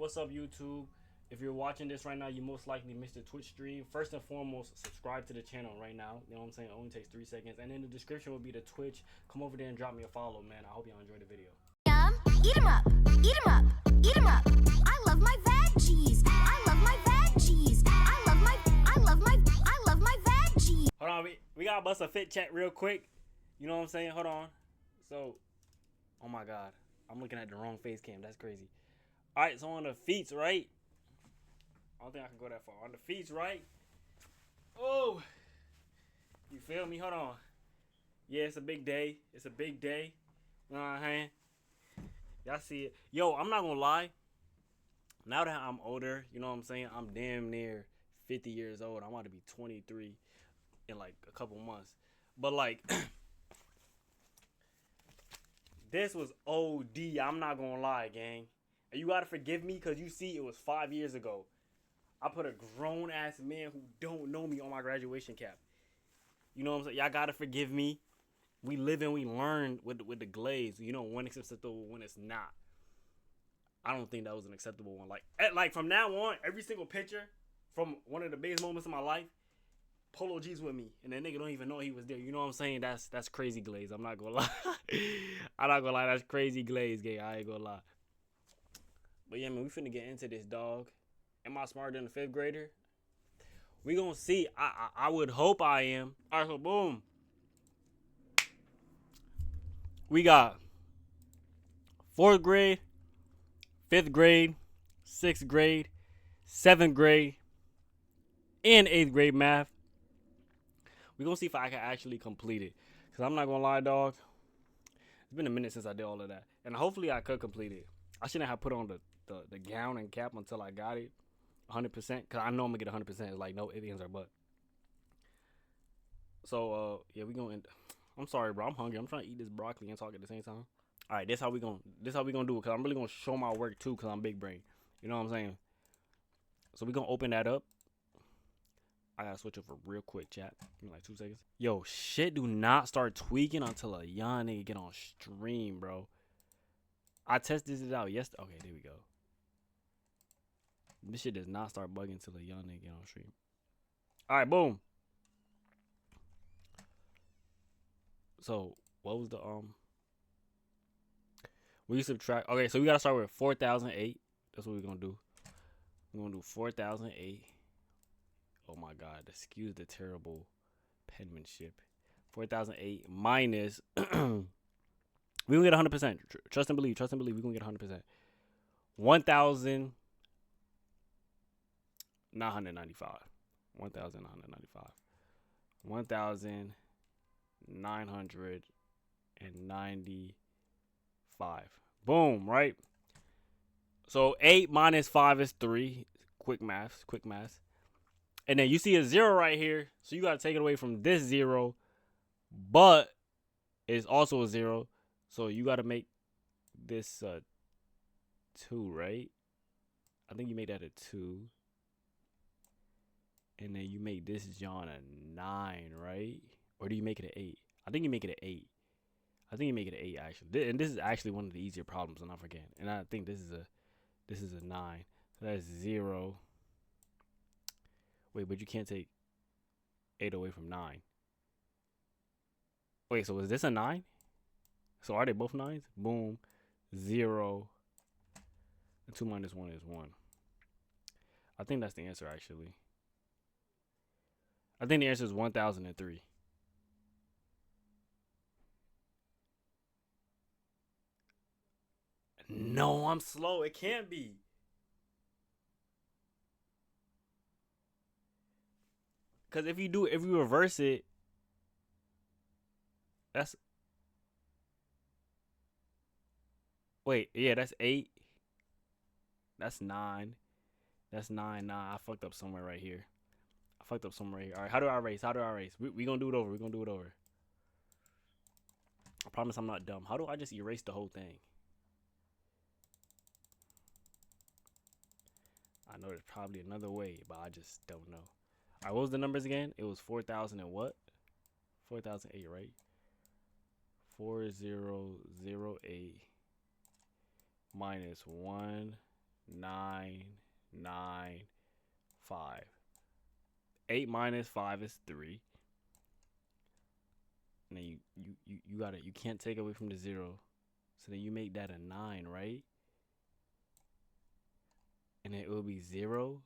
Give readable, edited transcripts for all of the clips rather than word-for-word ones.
What's up, YouTube? If you're watching this right now, you most likely missed the Twitch stream. First and foremost, subscribe to the channel right now. You know what I'm saying? It only takes 3 seconds. And in the description will be the Twitch. Come over there and drop me a follow, man. I hope y'all enjoy the video. Eat 'em up, eat 'em up, eat 'em up. I love my veggies. I love my veggies. I love my veggies. Hold on, we gotta bust a fit check real quick. You know what I'm saying? Hold on. So, oh my God, I'm looking at the wrong face cam. That's crazy. All right, so on the feet, right? I don't think I can go that far. On the feet, right? Oh, you feel me? Hold on. Yeah, it's a big day. It's a big day. You know what I'm saying? Y'all see it. Yo, I'm not gonna lie. Now that I'm older, you know what I'm saying? I'm damn near 50 years old. I'm about to be 23 in like a couple months. But like, this was OD. I'm not gonna lie, gang. And you gotta forgive me because you see, it was 5 years ago. I put a grown ass man who don't know me on my graduation cap. You know what I'm saying? Y'all gotta forgive me. We live and we learn with the glaze. You know when it's acceptable, when it's not. I don't think that was an acceptable one. Like from now on, every single picture from one of the biggest moments in my life, Polo G's with me, and that nigga don't even know he was there. You know what I'm saying? That's crazy glaze. I'm not gonna lie. I'm not gonna lie. That's crazy glaze, gay. I ain't gonna lie. But yeah, man, we finna get into this, dog. Am I smarter than a 5th grader? We gonna see. I would hope I am. All right, so boom. We got 4th grade, 5th grade, 6th grade, 7th grade, and 8th grade math. We're going to see if I can actually complete it. Because I'm not going to lie, dog. It's been a minute since I did all of that. And hopefully I could complete it. I shouldn't have put on the gown and cap until I got it 100%. Because I know I'm going to get 100%. It's like no ifs, ands, or buts. So, yeah, we going to... I'm sorry, bro. I'm hungry. I'm trying to eat this broccoli and talk at the same time. All right, this how we gonna do it. Cause I'm really gonna show my work too. Cause I'm big brain. You know what I'm saying? So we gonna open that up. I gotta switch over real quick, chat. Give me like 2 seconds. Yo, shit, do not start tweaking until a young nigga get on stream, bro. I tested it out yesterday. Okay, there we go. This shit does not start bugging until a young nigga get on stream. All right, boom. So what was the we subtract. Okay, so we gotta start with 4008. That's what we're gonna do. We're gonna do 4008. Oh my God, excuse the terrible penmanship. 4008 minus. We gonna get 100%. Trust and believe. Trust and believe. We gonna get 100%. 1,995. 1,995. 1,995. Boom, right? So 8 minus 5 is 3. Quick math. And then you see a 0 right here. So you got to take it away from this 0. But it's also a 0. So you got to make this 2, right? I think you made that a 2. And then you make this John a 9, right? Or do you make it an 8? I think you make it an 8. I think you make it an 8 actually. And this is actually one of the easier problems, and I forget. And I think this is a 9. So that's 0. Wait, but you can't take 8 away from 9. Wait, so is this a 9? So are they both 9s? Boom. 0. And 2 minus 1 is 1. I think that's the answer actually. I think the answer is 1,003. No, I'm slow. It can't be. Because if you reverse it, that's... Wait, yeah, that's 8. That's 9. That's 9. Nah, I fucked up somewhere right here. All right, how do I erase? We gonna do it over. I promise I'm not dumb. How do I just erase the whole thing? I know there's probably another way, but I just don't know. All right, what was the numbers again? It was 4,000 and what? 4,008, right? 4008 minus 1 9, 9, 5. 8 minus 5 is 3. And then you gotta, you can't take away from the 0. So then you make that a 9, right? And then it will be 0.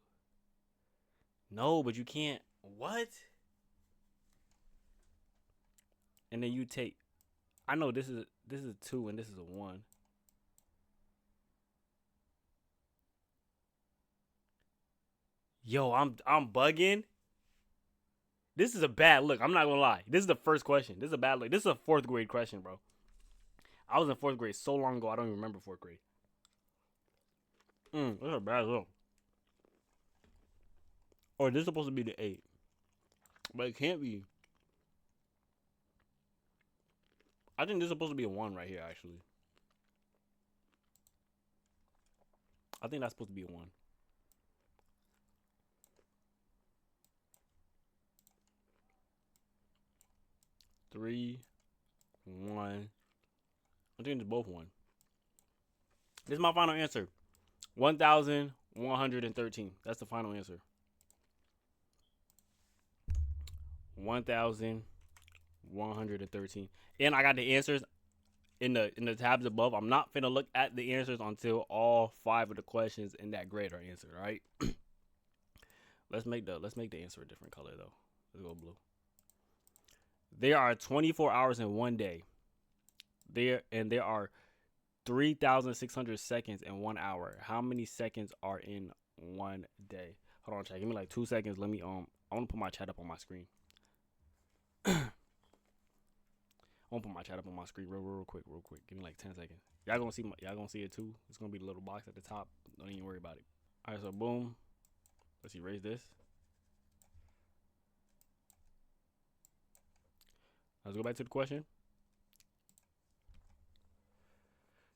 No, but you can't. What? And then you take, I know this is a 2 and this is a 1. Yo, I'm bugging. This is a bad look. I'm not gonna lie. This is the first question. This is a bad look. This is a 4th grade question, bro. I was in 4th grade so long ago. I don't even remember 4th grade. This is a bad look. Or this is supposed to be the 8, but it can't be. I think this is supposed to be a 1 right here. Actually, I think that's supposed to be a 1. Three, 1. I think it's both 1. This is my final answer. 1,113. That's the final answer. 1,113. And I got the answers in the tabs above. I'm not finna look at the answers until all 5 of the questions in that grade are answered. All right. let's make the answer a different color though. Let's go blue. There are 24 hours in one day. There are 3,600 seconds in 1 hour. How many seconds are in one day? Hold on, chat. Give me like 2 seconds. Let me I want to put my chat up on my screen. I want to put my chat up on my screen real quick. Give me like 10 seconds. Y'all gonna see it too. It's gonna be the little box at the top. Don't even worry about it. All right, so boom. Let's erase this. Let's go back to the question.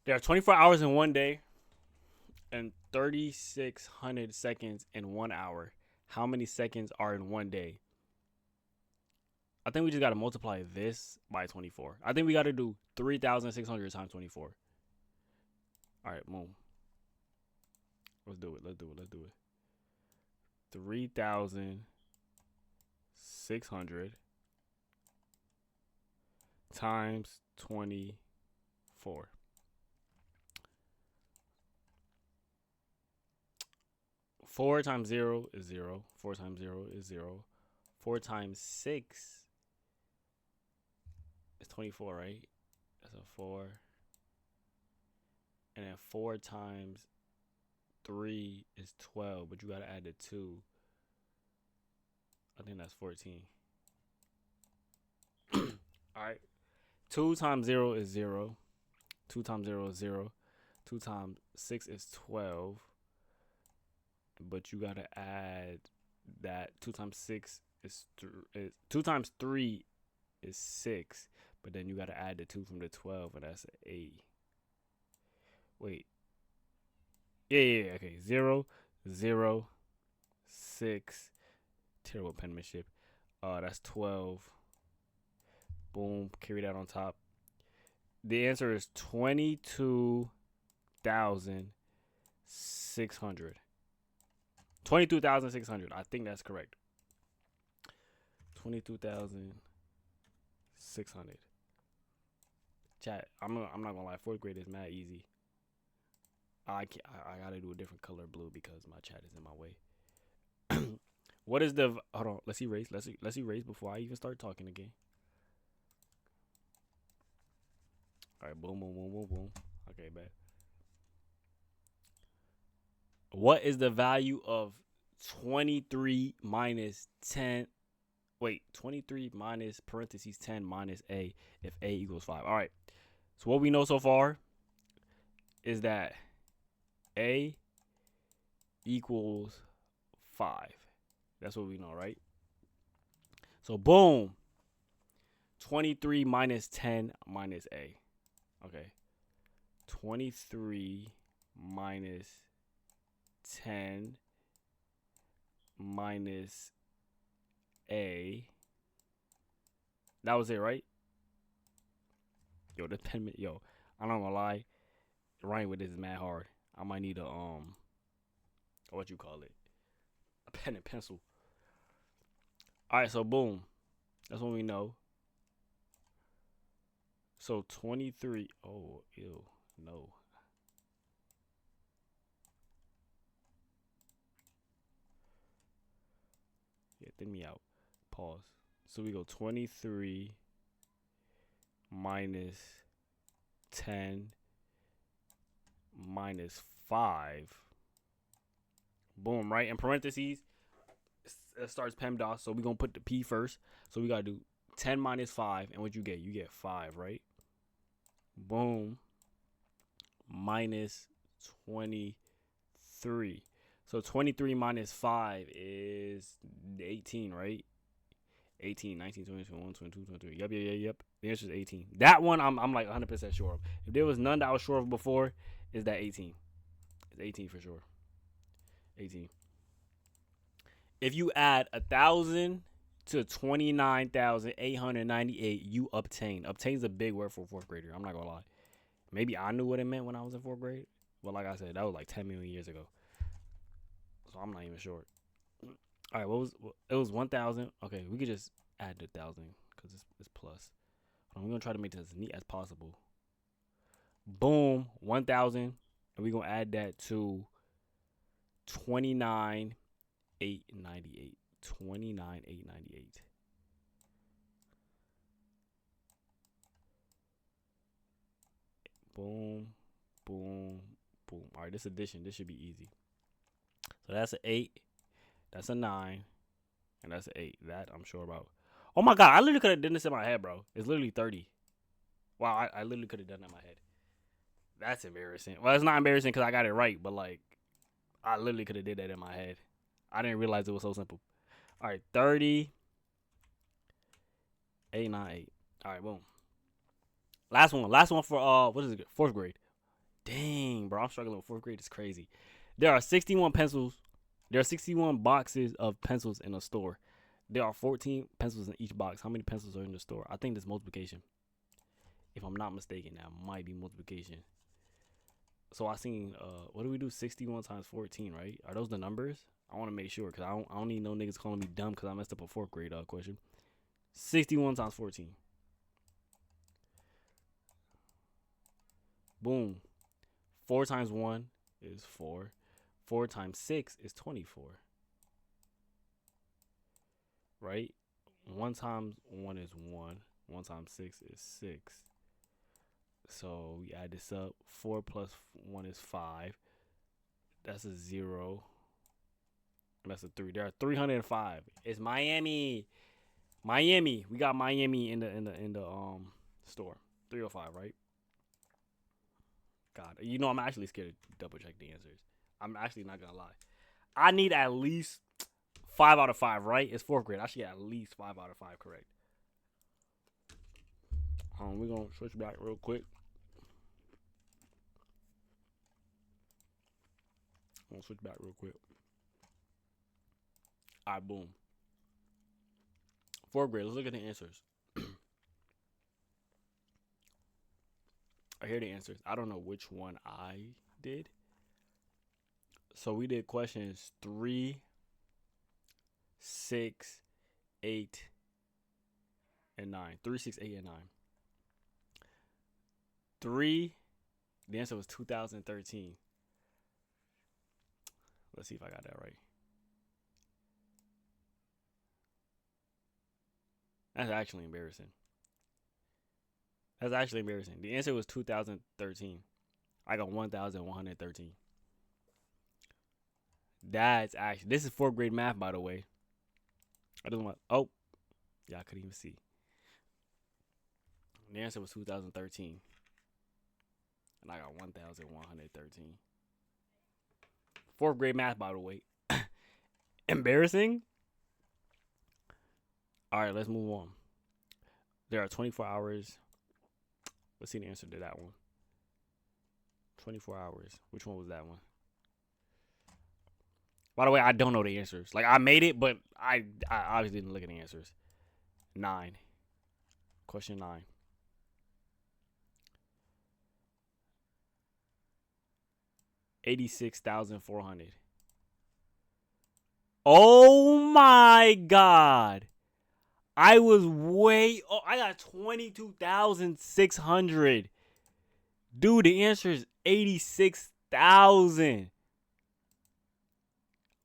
There are 24 hours in one day and 3,600 seconds in 1 hour. How many seconds are in one day? I think we just got to multiply this by 24. I think we got to do 3,600 times 24. All right, boom. Let's do it. 3,600 times 24. 4 times 0 is 0. 4 times 0 is 0. 4 times 6 is 24, right? That's a 4. And then 4 times 3 is 12, but you got to add the 2. I think that's 14. All right. 2 times 0 is 0. 2 times 0 is 0. 2 times 6 is 12. But you got to add that 2 times 6 is 2 times 3 is 6. But then you got to add the 2 from the 12, and that's 8. Wait. Yeah. Okay. 0, 0, 6. Terrible penmanship. That's 12. Boom. Carry that on top. The answer is 22,600. 22,600. I think that's correct. 22,600. Chat. I'm not gonna lie. 4th grade is mad easy. I gotta do a different color blue because my chat is in my way. What is the? Hold on. Let's erase. Let's erase before I even start talking again. All right. Boom. Okay, bet. What is the value of 23 minus 10? Wait, 23 minus parentheses 10 minus a if a equals 5. All right. So what we know so far is that a equals 5. That's what we know, right? So boom. 23 minus 10 minus a. Okay. 23 minus 10 minus a. That was it, right? Yo, I'm not gonna lie. Writing with this is mad hard. I might need a or what you call it, a pen and pencil. All right, so boom, that's what we know. So 23. Oh, ew, no. Yeah, thin me out. Pause. So we go 23 minus 10 minus 5. Boom, right? In parentheses, it starts PEMDAS, so we're going to put the P first. So we got to do 10 minus 5, and what you get? You get 5, right? Boom. Minus 23. So 23 minus 5 is 18, right? 18, 19, 20, 21, 22, 23. Yep. The answer is 18. That one I'm like 100% sure of. If there was none that I was sure of before, is that 18. It's 18 for sure. 18. If you add 1,000 to 29,898, you obtain. Obtain's a big word for a fourth grader. I'm not gonna lie. Maybe I knew what it meant when I was in fourth grade, but like I said, that was like 10 million years ago. So I'm not even sure. All right, it was 1,000. Okay, we could just add the 1,000 because it's plus. We're gonna try to make this as neat as possible. Boom, 1,000, and we're gonna add that to 29,898. 29,898. Boom, boom, boom. All right, this addition, this should be easy. So that's an 8, that's a 9, and that's an 8. That I'm sure about. Oh my God, I literally could have done this in my head, bro. It's literally 30. Wow, I literally could have done that in my head. That's embarrassing. Well, it's not embarrassing because I got it right, but like, I literally could have did that in my head. I didn't realize it was so simple. All right, 30, 898. All right, boom. Last one for what is it? Fourth grade. Dang, bro, I'm struggling with fourth grade. It's crazy. There are 61 pencils. There are 61 boxes of pencils in a store. There are 14 pencils in each box. How many pencils are in the store? I think this multiplication. If I'm not mistaken, that might be multiplication. So I seen, what do we do? 61 times 14, right? Are those the numbers? I want to make sure because I don't need no niggas calling me dumb because I messed up a fourth grade question. 61 times 14. Boom. 4 times 1 is 4. 4 times 6 is 24. Right? 1 times 1 is 1. 1 times 6 is 6. So we add this up. 4 plus 1 is 5. That's a 0. That's a 3. There are 305. It's Miami. Miami. We got Miami in the store. 305, right? God, you know I'm actually scared to double check the answers. I'm actually not gonna lie. I need at least 5 out of 5, right? It's fourth grade. I should get at least 5 out of 5 correct. We're gonna switch back real quick. All right, boom. Fourth grade. Let's look at the answers. I hear the answers. I don't know which one I did. So we did questions 3, 6, 8, and 9. 3, 6, 8, and 9. 3, the answer was 2013. Let's see if I got that right. That's actually embarrassing. The answer was 2013. I got 1,113. That's actually, this is fourth grade math, by the way. I don't want, oh, yeah, I couldn't even see. The answer was 2013. And I got 1,113. Fourth grade math, by the way. Embarrassing? All right, let's move on. There are 24 hours. Let's see the answer to that one. 24 hours. Which one was that one? By the way, I don't know the answers. Like, I made it, but I obviously didn't look at the answers. 9. Question 9. 86,400. Oh my God. I was way. Oh, I got 22,600. Dude, the answer is 86,000.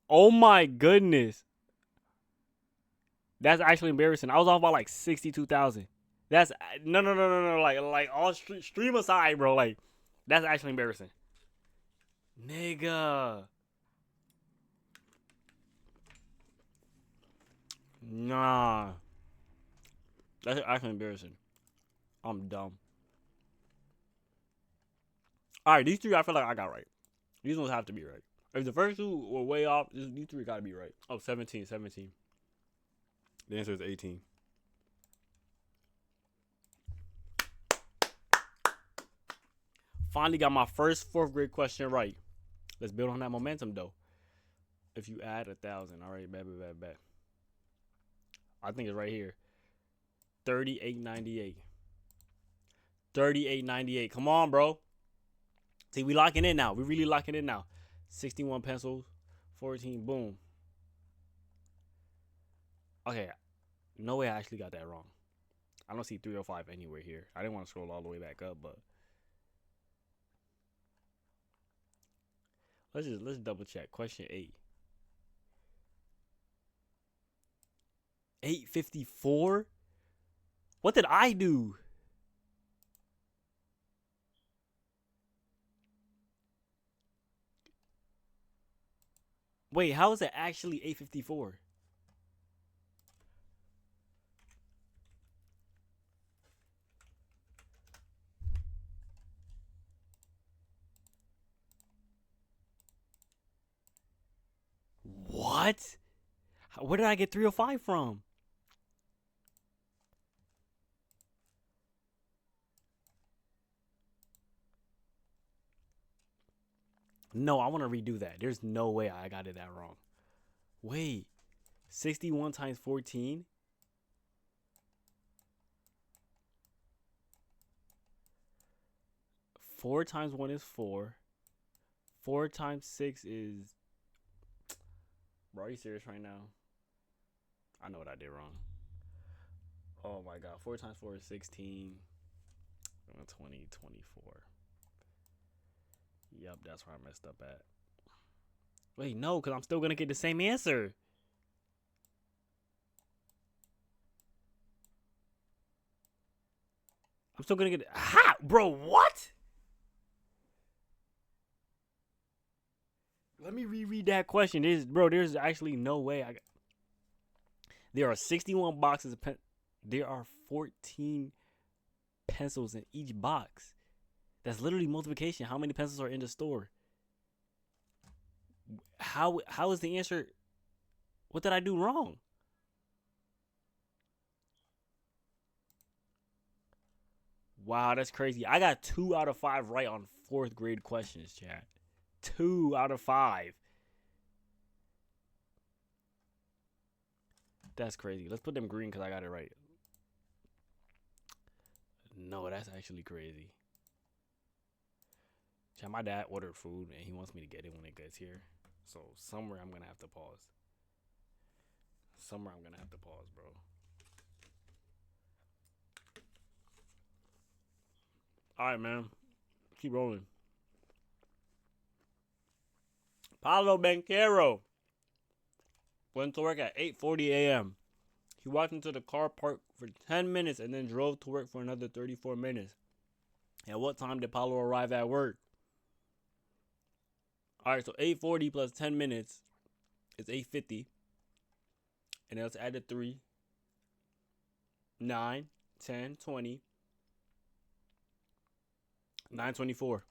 Oh my goodness. That's actually embarrassing. I was off by like 62,000. That's no. Like all stream aside, bro. Like that's actually embarrassing. Nigga. Nah. That's actually embarrassing. I'm dumb. Alright, these three I feel like I got right. These ones have to be right. If the first two were way off, these three gotta be right. Oh, 17. The answer is 18. Finally got my first fourth grade question right. Let's build on that momentum though. If you add 1,000, all right, bet. I think it's right here. 38.98. 38.98. Come on, bro. See, we locking in now. We really locking in now. 61 pencils, 14. Boom. Okay, no way I actually got that wrong. I don't see 305 anywhere here. I didn't want to scroll all the way back up, but let's double check. Question 8. 854? What did I do? Wait, how is it actually 854? What? Where did I get 305 from? No, I want to redo that. There's no way I got it that wrong. Wait, 61 times 14? 4 times 1 is 4. 4 times 6 is... Bro, are you serious right now? I know what I did wrong. Oh my God. 4 times 4 is 16. 20, 24. Yep, that's where I messed up at. Wait, no, because I'm still going to get the same answer. I'm still going to get... Ha! Bro, what? Let me reread that question. There's actually no way I got... There are 61 boxes of there are 14 pencils in each box. That's literally multiplication. How many pencils are in the store? How is the answer? What did I do wrong? Wow, that's crazy. I got 2 out of 5 right on 4th grade questions, chat. 2 out of 5. That's crazy. Let's put them green because I got it right. No, that's actually crazy. Chat, my dad ordered food and he wants me to get it when it gets here. So somewhere I'm going to have to pause. Bro. All right, man. Keep rolling. Paulo Banquero went to work at 8:40 a.m. He walked into the car park for 10 minutes and then drove to work for another 34 minutes. At what time did Paulo arrive at work? All right, so 8:40 plus 10 minutes is 8:50. And then let's add a 3. 9, 10, 20. 9:24.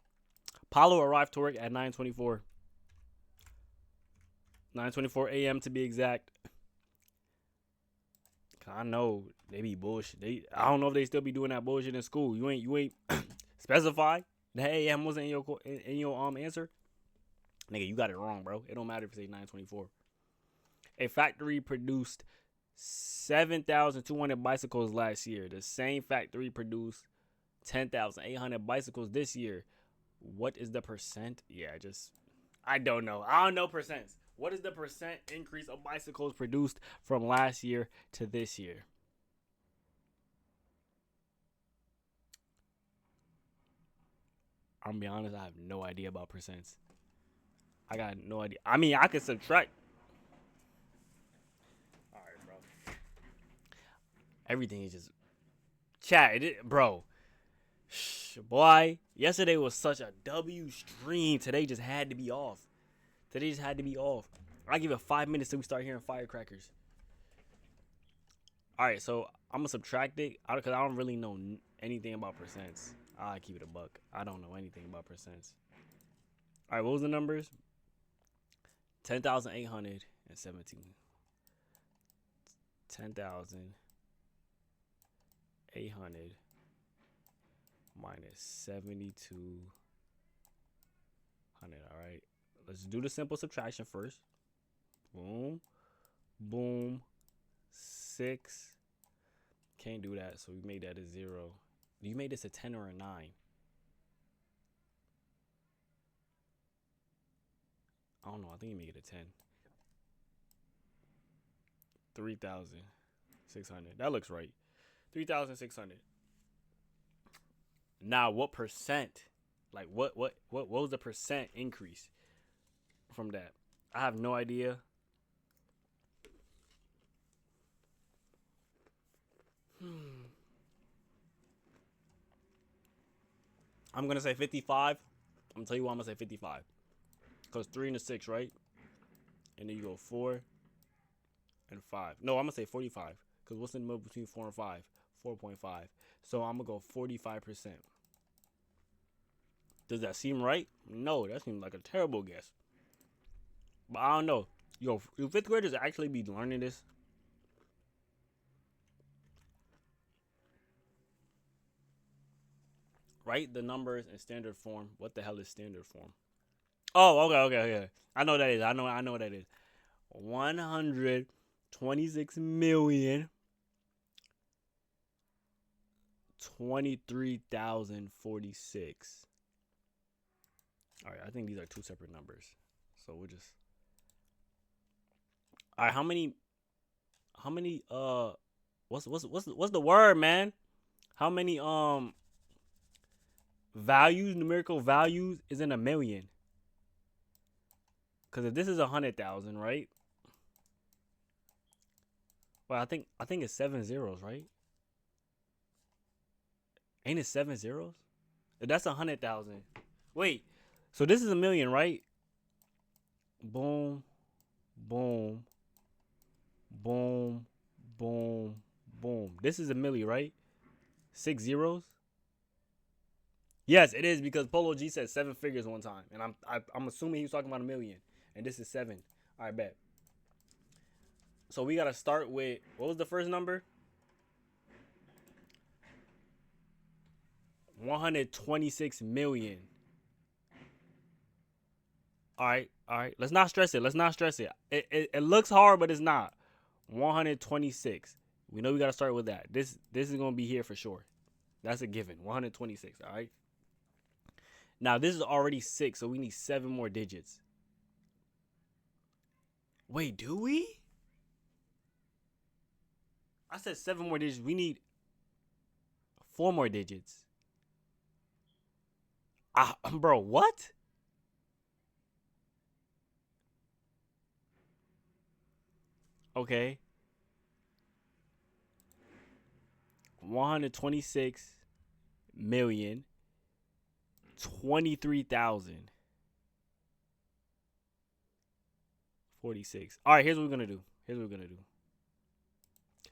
Paulo arrived to work at 9:24. 9:24 a.m. to be exact. I know they be bullshit. I don't know if they still be doing that bullshit in school. You ain't specify the a.m. wasn't in your answer. Nigga, you got it wrong, bro. It don't matter if it's 9:24. A factory produced 7,200 bicycles last year. The same factory produced 10,800 bicycles this year. What is the percent? Yeah, I don't know. I don't know percents. What is the percent increase of bicycles produced from last year to this year? I'm gonna be honest, I have no idea about percents. I got no idea. I mean, I could subtract. All right, bro. Everything is just chat, bro. Boy, yesterday was such a W stream. Today just had to be off. Today just had to be off. I give it 5 minutes till we start hearing firecrackers. All right, so I'm gonna subtract it because I don't really know anything about percents. I keep it a buck. I don't know anything about percents. All right, what was the numbers? 10,817. 10,800 minus 7,200. All right, let's do the simple subtraction first. Boom, boom, 6. Can't do that, so we made that a 0. You made this a 10 or a 9? I don't know. I think you made it a 10. 3,600. That looks right. 3,600. Now, what percent? Like, what was the percent increase from that? I have no idea. I'm gonna say 55. I'm gonna tell you why I'm gonna say 55. Cause 3 and a 6, right? And then you go 4 and 5. No, I'm gonna say 45. Cause what's in the middle between 4 and 5? 4.5. So I'm gonna go 45%. Does that seem right? No, that seems like a terrible guess. But I don't know. Yo, do 5th graders actually be learning this? Write the numbers in standard form. What the hell is standard form? Oh, okay. I know what that is. I know what that is. 126,023,046. All right, I think these are two separate numbers. So we'll just. All right, how many what's the word, man? How many values, numerical values is in a million? Cuz if this is 100,000, right? Well, I think it's 7 zeros, right? Ain't it 7 zeros? If that's 100,000. Wait. So this is a million, right? Boom, boom, boom, boom, boom. This is a milli, right? 6 zeros. Yes, it is because Polo G said 7 figures one time, and I'm assuming he was talking about a million, and this is 7. All right, bet. So we gotta start with, what was the first number? 126 million. All right. Let's not stress it. It looks hard, but it's not. 126. We know we gotta start with that. This is gonna be here for sure. That's a given. 126. All right. Now this is already 6, so we need 7 more digits. Wait, do we? I said 7 more digits. We need 4 more digits. Bro, what? Okay. 126 million 23,000 46. All right, here's what we're gonna do.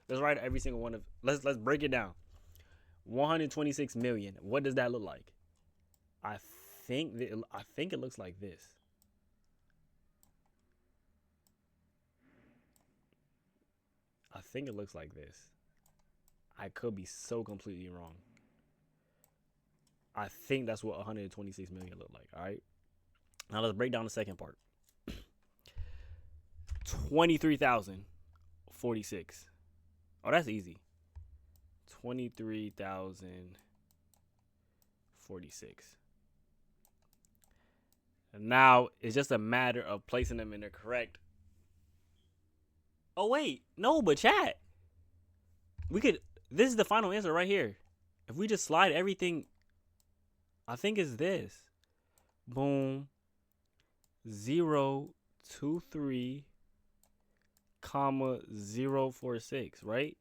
Let's write every single one of. Let's break it down. 126 million. What does that look like? I think it looks like this. I think it looks like this. I could be so completely wrong. I think that's what 126 million look like. All right. Now let's break down the second part. 23,046. Oh, that's easy. 23,046. Now it's just a matter of placing them in the correct. Oh wait, no, but chat. We could. This is the final answer right here. If we just slide everything, I think it's this. Boom. 023, comma 046, right?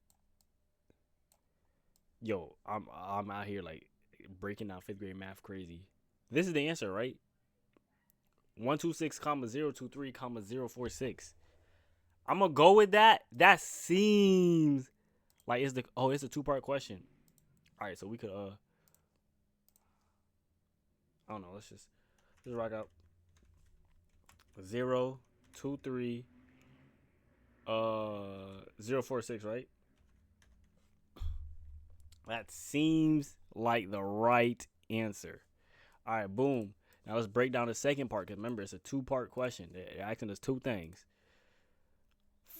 Yo, I'm out here like breaking down fifth grade math crazy. This is the answer, right? 126, comma 023, comma 046. I'm gonna go with that. That seems like it's a two-part question. All right, so we could I don't know. Let's just rock out 023 046, right? That seems like the right answer. All right, boom. Now let's break down the second part. Cause remember, it's a two-part question. They're asking us two things.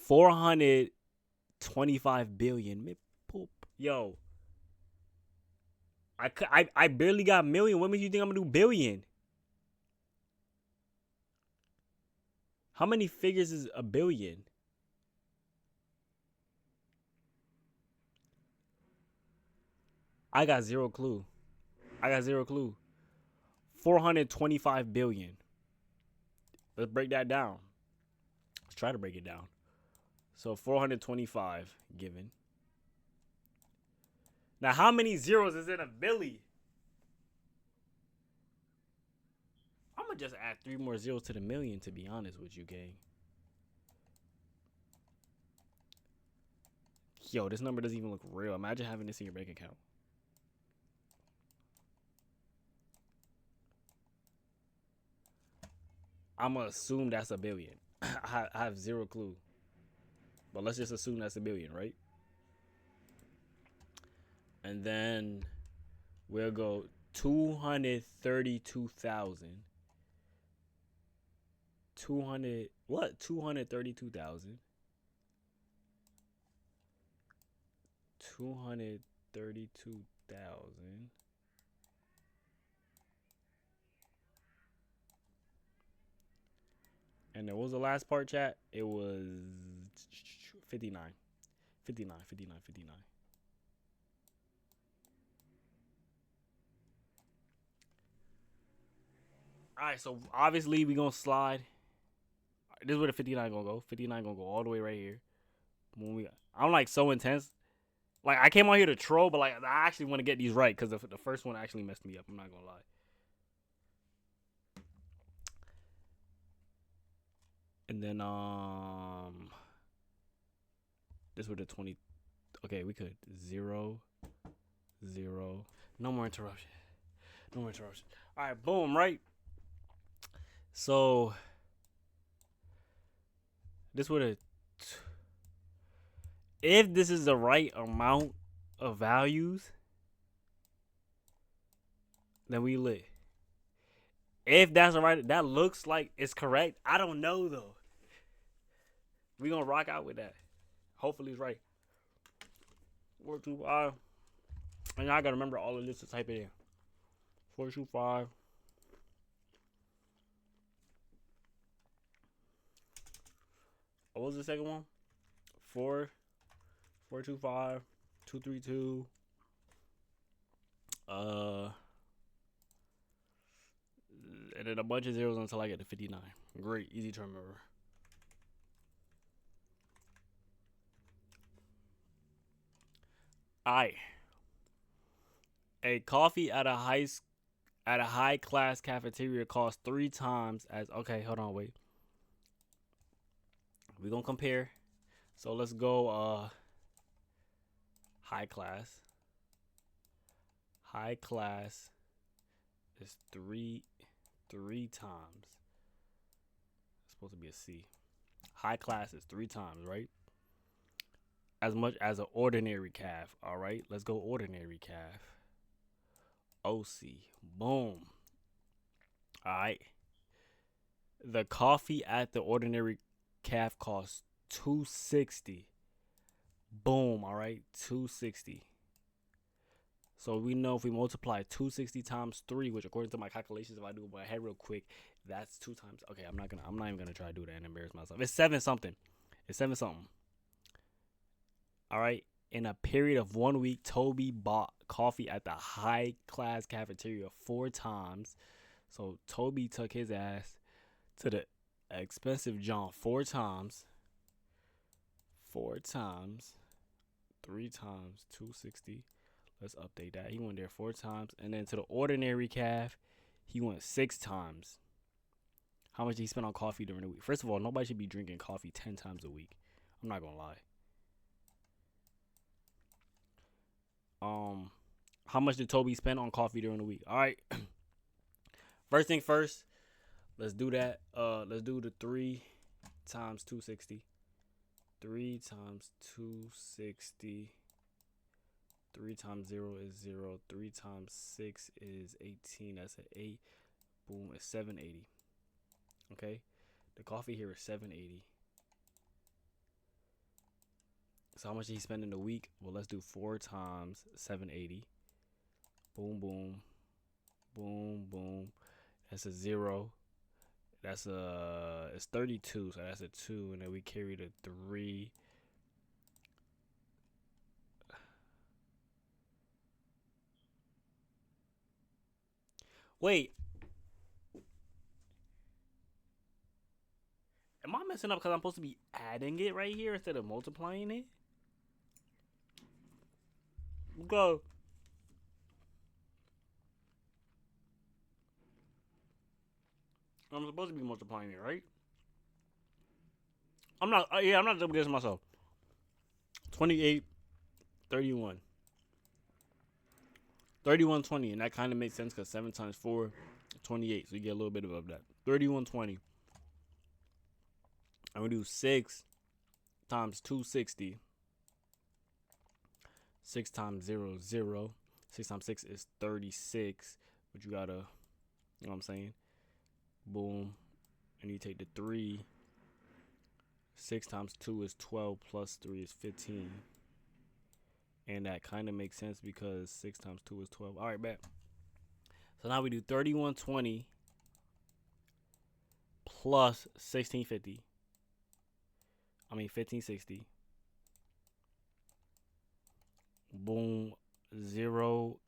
425 billion. Poop. Yo, I barely got million. What makes you think I'm gonna do billion? How many figures is a billion? I got zero clue. 425 billion. Let's break that down. Let's try to break it down. So 425 given. Now, how many zeros is in a billy? I'm going to just add 3 more zeros to the million, to be honest with you, gang. Yo, this number doesn't even look real. Imagine having this in your bank account. I'm going to assume that's a billion. I have zero clue. But let's just assume that's a billion, right? And then we'll go 232,000. 232,000. 232,000. And then what was the last part, chat? It was 59. 59. Alright, so obviously we gonna slide. This is where the 59 gonna go. 59 gonna go all the way right here. I'm like so intense. Like I came on here to troll, but like I actually want to get these right because the first one actually messed me up. I'm not gonna lie. And then this would the 20. Okay, we could 0, 0. No more interruption. All right, boom. Right. So this would have. If this is the right amount of values, then we lit. If that's the right, that looks like it's correct. I don't know though. We gonna rock out with that. Hopefully it's right. 425. And I gotta remember all of this to type it in. 425. What was the second one? 425 232. And then a bunch of zeros until I get to 59. Great, easy to remember. A coffee at a high class cafeteria costs 3 times as. Okay, hold on, wait. We're gonna compare. So let's go high class. High class is three times. It's supposed to be a C. High class is 3 times, right? As much as an ordinary calf. All right, let's go ordinary calf. OC. Boom. All right. The coffee at the ordinary calf costs $2.60. Boom. All right, $2.60. So we know if we multiply 260 times 3, which according to my calculations, if I do it in my head real quick, That's 2 times. Okay, I'm not even gonna try to do that and embarrass myself. It's 7 something. It's 7 something. All right. In a period of 1 week, Toby bought coffee at the high class cafeteria 4 times. So Toby took his ass to the expensive John 4 times. 4 times. 3 times 260. Let's update that. He went there 4 times. And then to the ordinary caf, he went 6 times. How much did he spend on coffee during the week? First of all, nobody should be drinking coffee 10 times a week. I'm not gonna lie. How much did Toby spend on coffee during the week? All right. First thing first, let's do that. Let's do the 3 times 260. 3 times 260. 3 times 0 is 0. 3 times 6 is 18. That's an 8. Boom, it's 780. Okay? The coffee here is 780. So how much did he spend in a week? Well, let's do 4 times 780. Boom, boom. Boom, boom. That's a 0. It's 32, so that's a 2. And then we carry the 3. Wait. Am I messing up because I'm supposed to be adding it right here instead of multiplying it? Go. I'm supposed to be multiplying it, right? I'm not double guessing myself. 28, 31. 3120, and that kind of makes sense because 7 times 4, 28. So you get a little bit of that. 3120. And we do 6 times 260. 6 times 0 is 0. 6 times 6 is 36. But you gotta, you know what I'm saying? Boom. And you take the 3. 6 times 2 is 12 plus 3 is 15. And that kind of makes sense because 6 times 2 is 12. All right, bet. So now we do 3120 plus 1650. 1560. Boom. 0,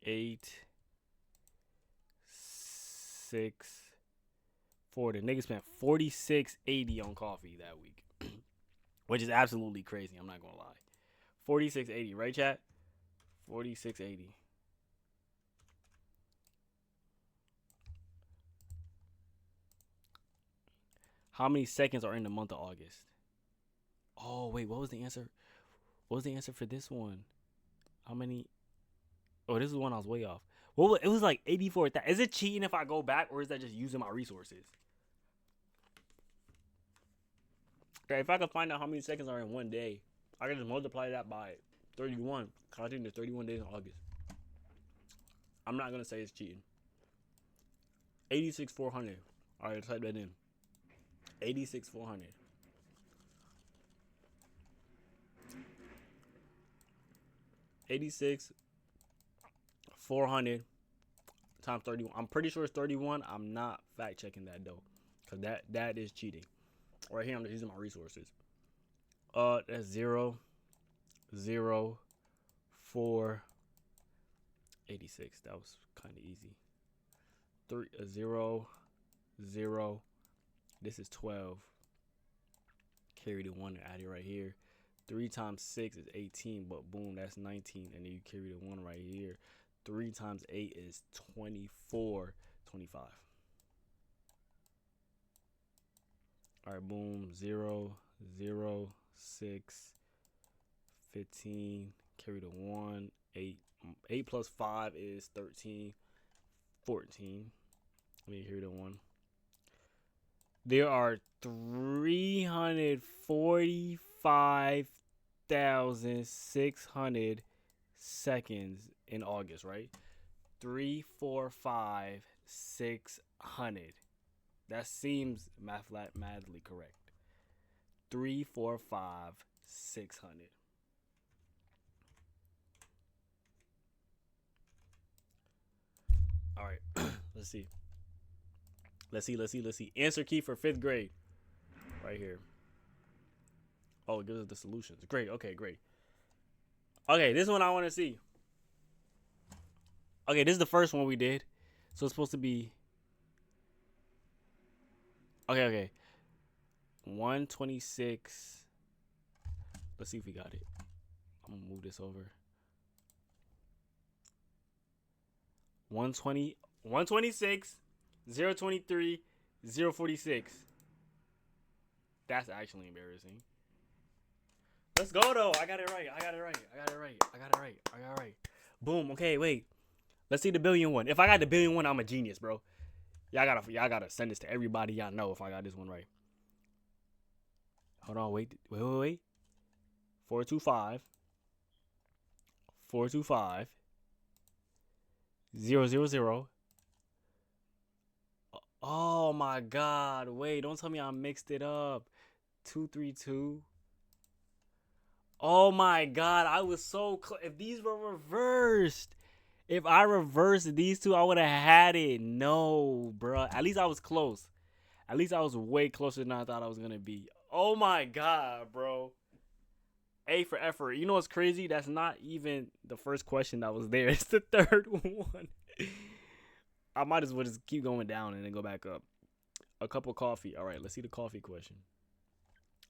8, 6, 4. The nigga spent $46.80 on coffee that week, which is absolutely crazy. I'm not gonna lie. $46.80, right, chat? $46.80. How many seconds are in the month of August? Oh, wait, what was the answer? What was the answer for this one? How many? Oh, this is one I was way off. Well, it was like 84. Is it cheating if I go back, or is that just using my resources? Okay, if I can find out how many seconds are in one day, I can just multiply that by 31. Because I think there's 31 days in August. I'm not going to say it's cheating. 86,400. All right, type that in. 86,400. $86,400 times 31. I'm pretty sure it's 31. I'm not fact checking that though, because that is cheating. Right here, I'm just using my resources. That's 0, 0, 4, 86. That was kind of easy. 3, 0, 0. This is 12. Carry the 1 and add it right here. 3 times 6 is 18, but boom, that's 19. And then you carry the 1 right here. 3 times 8 is 24, 25. All right, boom, 0, 0, 6, 15. Carry the 1, 8. 8 plus 5 is 13, 14. Let me carry the 1. There are 345,600 seconds in August, right? 345,600. That seems mathematically correct. 345,600. All right, let's see. Let's see. Answer key for 5th grade. Right here. Oh, it gives us the solutions. Great. Okay, great. Okay, this one I want to see. Okay, this is the first one we did. So it's supposed to be... Okay. 126. Let's see if we got it. I'm going to move this over. 126, 023, 046. That's actually embarrassing. Let's go, though. I got it right. Boom. Okay, wait. Let's see the billion one. If I got the billion one, I'm a genius, bro. Y'all gotta send this to everybody y'all know if I got this one right. Hold on, wait. 425 000. Oh my God! Wait, don't tell me I mixed it up. 232. Oh my God! I was so close. If these were reversed, if I reversed these two, I would have had it. No, bro. At least I was close. At least I was way closer than I thought I was gonna be. Oh my God, bro. A for effort. You know what's crazy? That's not even the first question that was there. It's the third one. I might as well just keep going down and then go back up. A cup of coffee. All right, let's see the coffee question.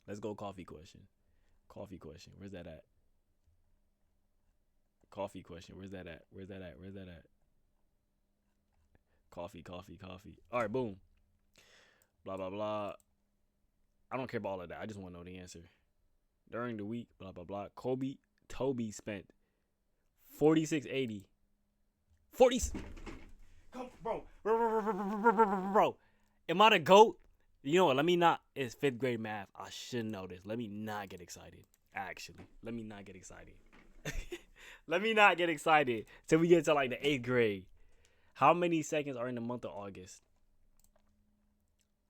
Let's go coffee question. Coffee question. Where's that at? Coffee question. Where's that at? Coffee. All right, boom. Blah, blah, blah. I don't care about all of that. I just want to know the answer. During the week, blah, blah, blah. Toby spent $46.80. 40. Come, bro. Am I the GOAT? You know what? Let me not. It's 5th grade math. I should know this. Let me not get excited. Actually, let me not get excited. Let me not get excited till we get to like the 8th grade. How many seconds are in the month of August?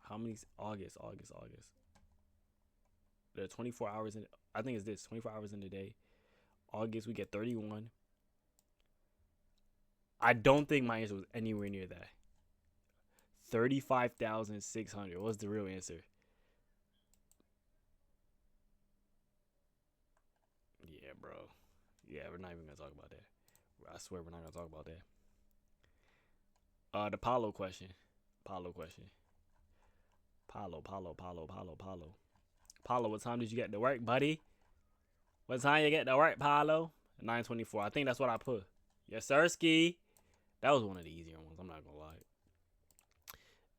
How many? August. There are 24 hours in. I think it's this. 24 hours in the day. August, we get 31. I don't think my answer was anywhere near that. 35,600. What's the real answer? Yeah, bro. Yeah, we're not even gonna talk about that. I swear we're not gonna talk about that. The Paulo question. Paulo, what time did you get to work, buddy? What time you get to work, Paulo? 9:24. I think that's what I put. Yes, sir, ski. That was one of the easier ones. I'm not gonna lie.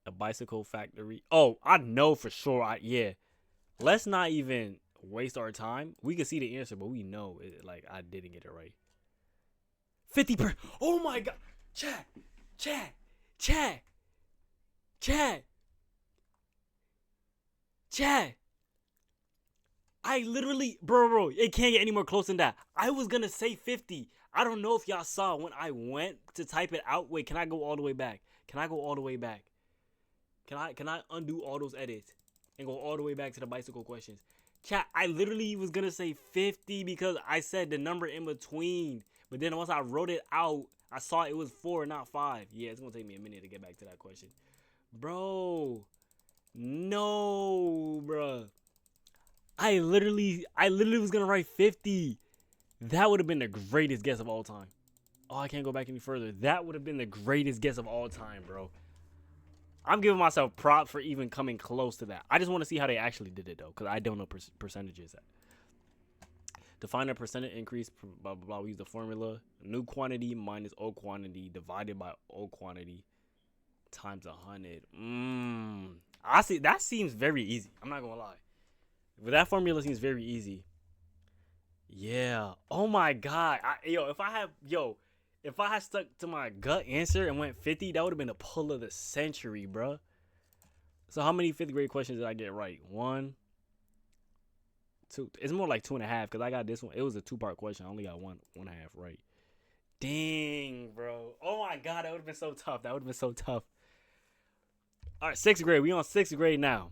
A bicycle factory. Oh, I know for sure. Yeah. Let's not even waste our time. We can see the answer, but we know it. Like, I didn't get it right. 50%. Oh my God. Chat. I literally, bro, it can't get any more close than that. I was gonna say 50. I don't know if y'all saw when I went to type it out. Wait, can I go all the way back? Can I undo all those edits and go all the way back to the bicycle questions? Chat, I literally was gonna say 50 because I said the number in between. But then once I wrote it out, I saw it was 4, not 5. Yeah, it's gonna take me a minute to get back to that question. Bro. No, bro. I literally was gonna write 50. That would have been the greatest guess of all time. Oh, I can't go back any further. That would have been the greatest guess of all time, bro. I'm giving myself props for even coming close to that. I just want to see how they actually did it, though, because I don't know percentages. To find a percentage increase, blah, blah, blah, we use the formula. New quantity minus old quantity divided by old quantity times 100. I see. That seems very easy. I'm not going to lie. But that formula seems very easy. Yeah. Oh, my God. If I had stuck to my gut answer and went 50, that would have been a pull of the century, bro. So how many 5th grade questions did I get right? 1, 2. It's more like 2.5 because I got this one. It was a 2-part question. I only got 1.5 right. Dang, bro. Oh, my God. That would have been so tough. All right, 6th grade. We on 6th grade now.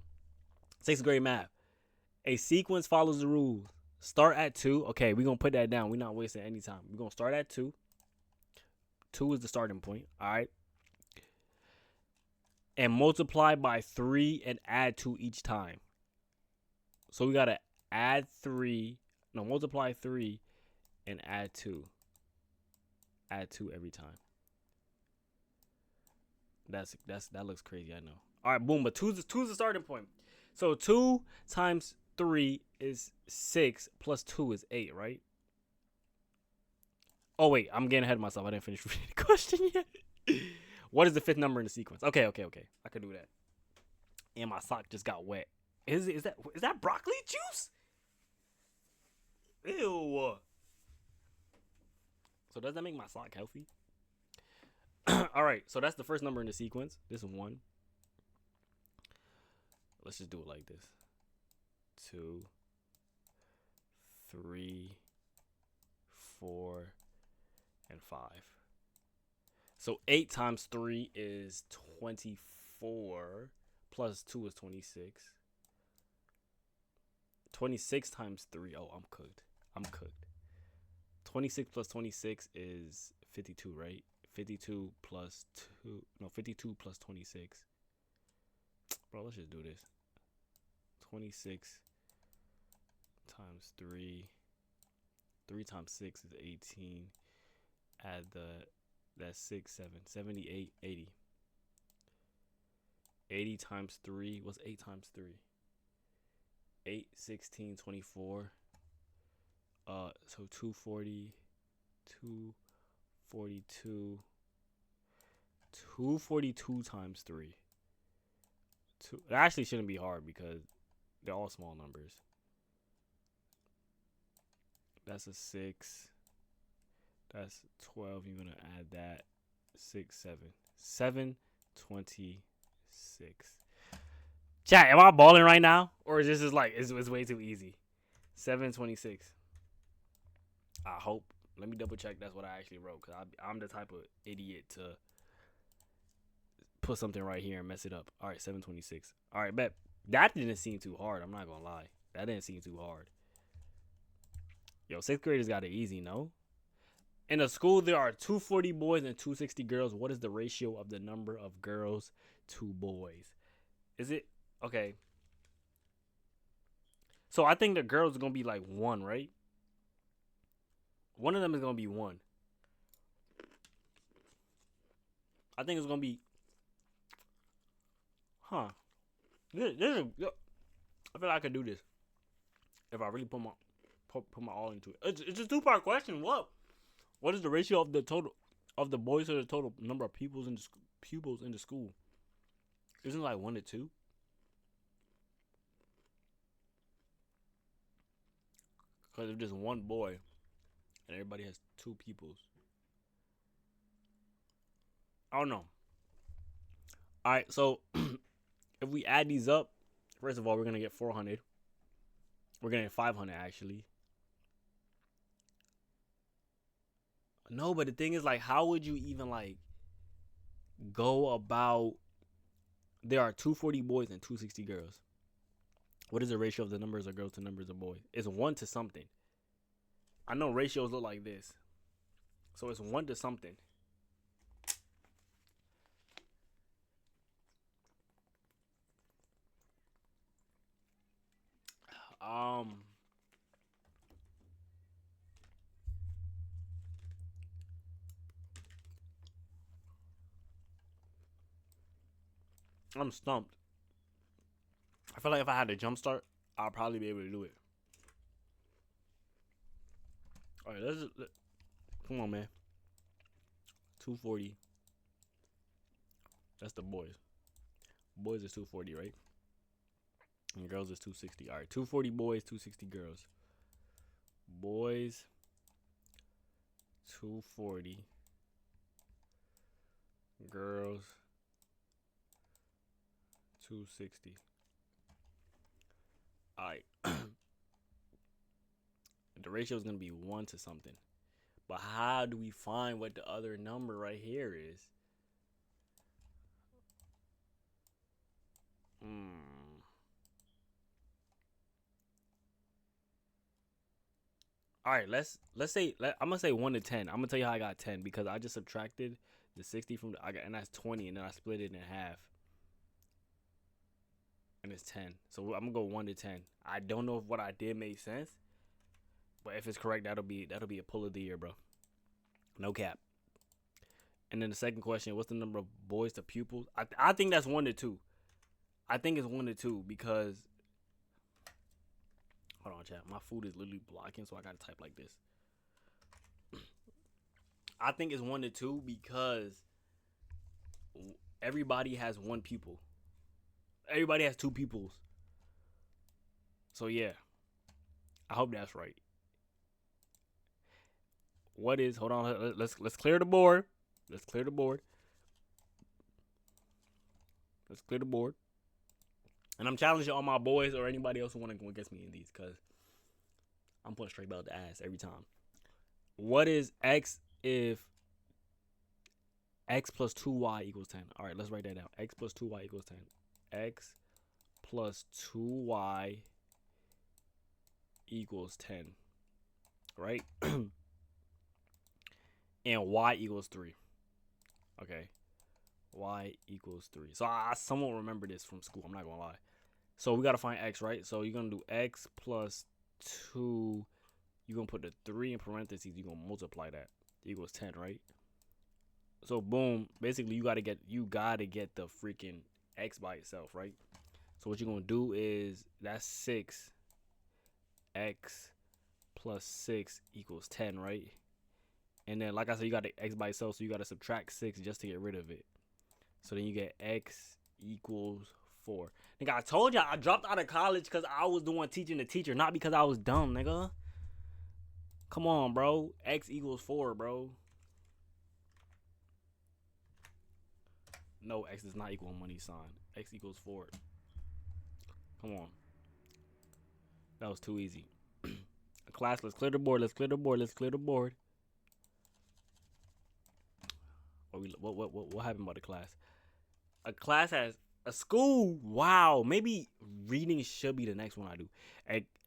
6th grade math. A sequence follows the rules. Start at 2. Okay, we're going to put that down. We're not wasting any time. We're going to start at 2. 2 is the starting point. All right. and multiply by 3 and add 2 each time. So we gotta multiply 3 and add 2. Add 2 every time. That looks crazy, I know. All right, boom. But two's the starting point. So 2 times 3 is 6 plus 2 is 8, right? Oh wait, I'm getting ahead of myself. I didn't finish reading the question yet. What is the fifth number in the sequence? Okay. I could do that. And my sock just got wet. Is that broccoli juice? Ew. So does that make my sock healthy? All right, so that's the first number in the sequence. This is 1. Let's just do it like this. 2, 3, 4, and 5. So 8 times 3 is 24. Plus 2 is 26. 26 times 3. Oh, I'm cooked. 26 plus 26 is 52, right? 52 plus 26. Bro, let's just do this. 26 times 3. 3 times 6 is 18. Add that's 6, 7, 78, 80. 80 times 3. What's 8 times 3? 8, 16, 24. So 240, 242. 242 times 3. It actually shouldn't be hard because they're all small numbers. That's a 6. That's 12. You're going to add that. 6, 7. 726. Chat, am I balling right now? Or is this just like, it's way too easy? 726. I hope. Let me double check that's what I actually wrote. Because I'm the type of idiot to put something right here and mess it up. All right, 726. All right, bet. That didn't seem too hard. I'm not going to lie. That didn't seem too hard. Yo, 6th graders got it easy, no? In a school, there are 240 boys and 260 girls. What is the ratio of the number of girls to boys? Is it... Okay. So I think the girls are going to be like 1, right? One of them is going to be 1. I think it's going to be... Huh. This is... I feel like I could do this. If I really put my all into it. It's a 2-part question. What is the ratio of the total of the boys to the total number of pupils in the school? Isn't it like 1 to 2? Because if there's 1 boy and everybody has 2 pupils, I don't know. All right, so if we add these up, first of all, we're gonna get 400. We're gonna get 500 actually. No, but the thing is, like, how would you even like go about? There are 240 boys and 260 girls. What is the ratio of the numbers of girls to numbers of boys? It's 1 to something. I know ratios look like this, so it's 1 to something. I'm stumped. I feel like if I had a jump start, I'll probably be able to do it. All right, come on, man. 240. That's the boys. Boys is 240, right? And girls is 260. All right, 240 boys, 260 girls. Boys, 240. Girls, 260. All right. The ratio is going to be 1 to something. But how do we find what the other number right here is? All right, let's say I'm gonna say 1 to 10. I'm gonna tell you how I got 10 because I just subtracted the 60 from and that's 20, and then I split it in half. and it's 10. So I'm gonna go 1 to 10. I don't know if what I did made sense, but if it's correct, that'll be a pull of the year, bro. No cap. And then the second question, what's the number of boys to pupils? I think that's 1 to 2. I think it's 1 to 2 because hold on, chat. My food is literally blocking, so I gotta type like this. I think it's 1 to 2 because everybody has one pupil. Everybody has 2 pupils. So yeah, I hope that's right. What is? Hold on. Let's clear the board. Let's clear the board. Let's clear the board. And I'm challenging all my boys or anybody else who want to go against me in these, because I'm putting straight belt to ass every time. What is x if x plus 2y equals 10? All right, let's write that down. X plus 2y equals 10. X plus 2y equals 10. Right? And y equals 3. Okay. Y equals 3. So I somewhat remember this from school. I'm not going to lie. So we got to find x, right? So you're going to do x plus 2. You're going to put the 3 in parentheses. You're going to multiply that. Equals 10, right? So boom. Basically, you got to get the freaking x by itself, right? So what you're going to do is that's 6. X plus 6 equals 10, right? And then, like I said, you got the x by itself, so you got to subtract 6 just to get rid of it. So then you get x equals 4. Nigga, I told you I dropped out of college because I was doing teaching the teacher, not because I was dumb, nigga. Come on, bro. X equals 4, bro. No, x does not equal money sign. X equals 4. Come on. That was too easy. Class, let's clear the board. Let's clear the board. Let's clear the board. What happened about the class? A class has a school. Wow, maybe reading should be the next one I do.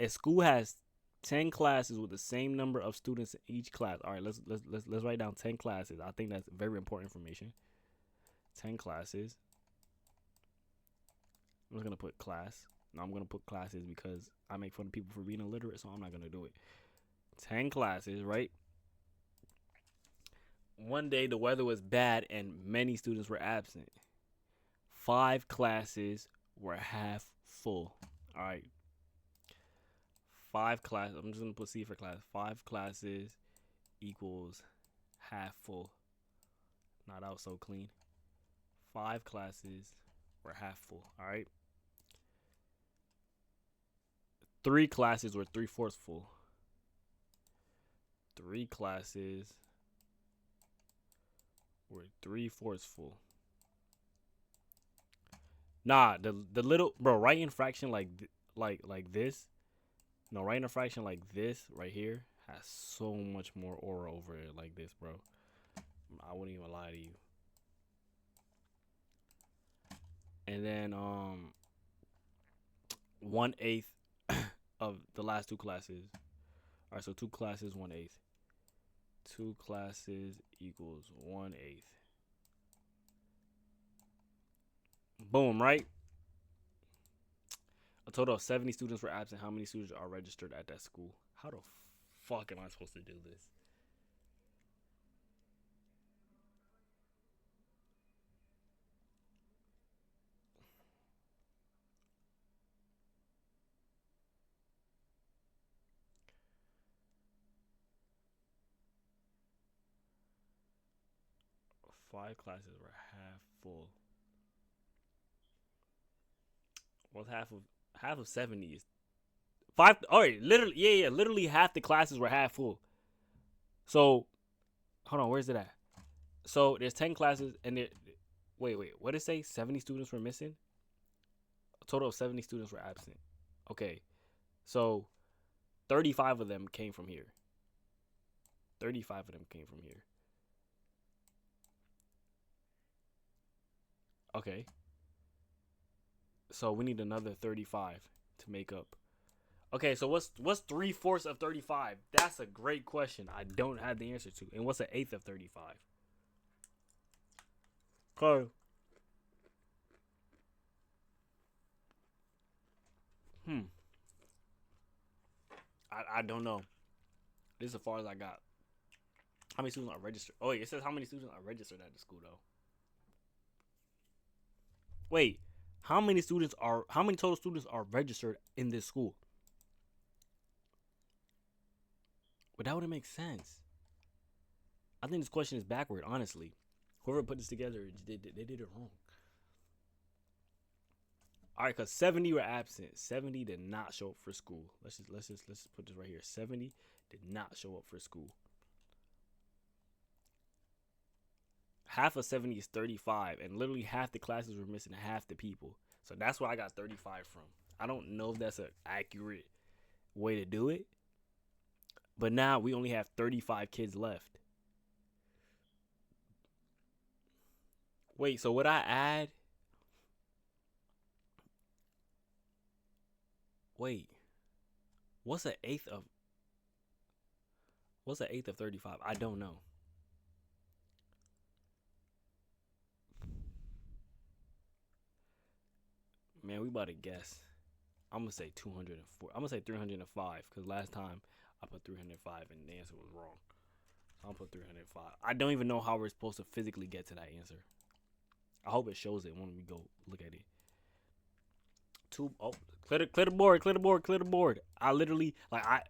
A school has 10 classes with the same number of students in each class. All right, let's write down 10 classes. I think that's very important information. 10 classes. I'm just gonna put class. No, I'm gonna put classes because I make fun of people for being illiterate, so I'm not gonna do it. 10 classes, right? One day the weather was bad and many students were absent. 5 classes were half full. All right. 5 classes. I'm just gonna put C for class. 5 classes equals half full. Nah, that was so clean. 5 classes were half full. All right. 3 classes were 3/4 full. 3 classes were 3/4 full. Nah, the little bro, writing fraction like this. No, writing a fraction like this right here has so much more aura over it like this, bro. I wouldn't even lie to you. And then 1/8 of the last 2 classes. All right, so 2 classes, 1/8. 2 classes equals 1/8. Boom, right? A total of 70 students were absent. How many students are registered at that school? How the fuck am I supposed to do this? Five classes were half full. What's half of 70 is 5? All right, literally, yeah, literally half the classes were half full. So, hold on, where's it at? So there's 10 classes, and wait, what did it say? 70 students were missing. A total of 70 students were absent. Okay, so 35 of them came from here. 35 of them came from here. Okay. So we need another 35 to make up. Okay, so what's 3/4 of 35? That's a great question. I don't have the answer to. And what's an 1/8 of 35? Okay. Hmm. I don't know. This is as far as I got. How many students are registered? Oh, wait, it says how many students are registered at the school though. Wait, how many students are? How many total students are registered in this school? But that wouldn't make sense. I think this question is backward. Honestly, whoever put this together, they did it wrong. All right, because 70 were absent. 70 did not show up for school. Let's put this right here. 70 did not show up for school. Half of 70 is 35, and literally half the classes were missing half the people. So that's where I got 35 from. I don't know if that's an accurate way to do it, but now we only have 35 kids left. Wait, so would I add? Wait, what's an eighth of? What's an eighth of 35? I don't know. Man, we about to guess. I'm gonna say 204. I'm gonna say 305 because last time I put 305 and the answer was wrong. So I'll put 305. I don't even know how we're supposed to physically get to that answer. I hope it shows it when we go look at it. Clear the board, clear the board, clear the board. I literally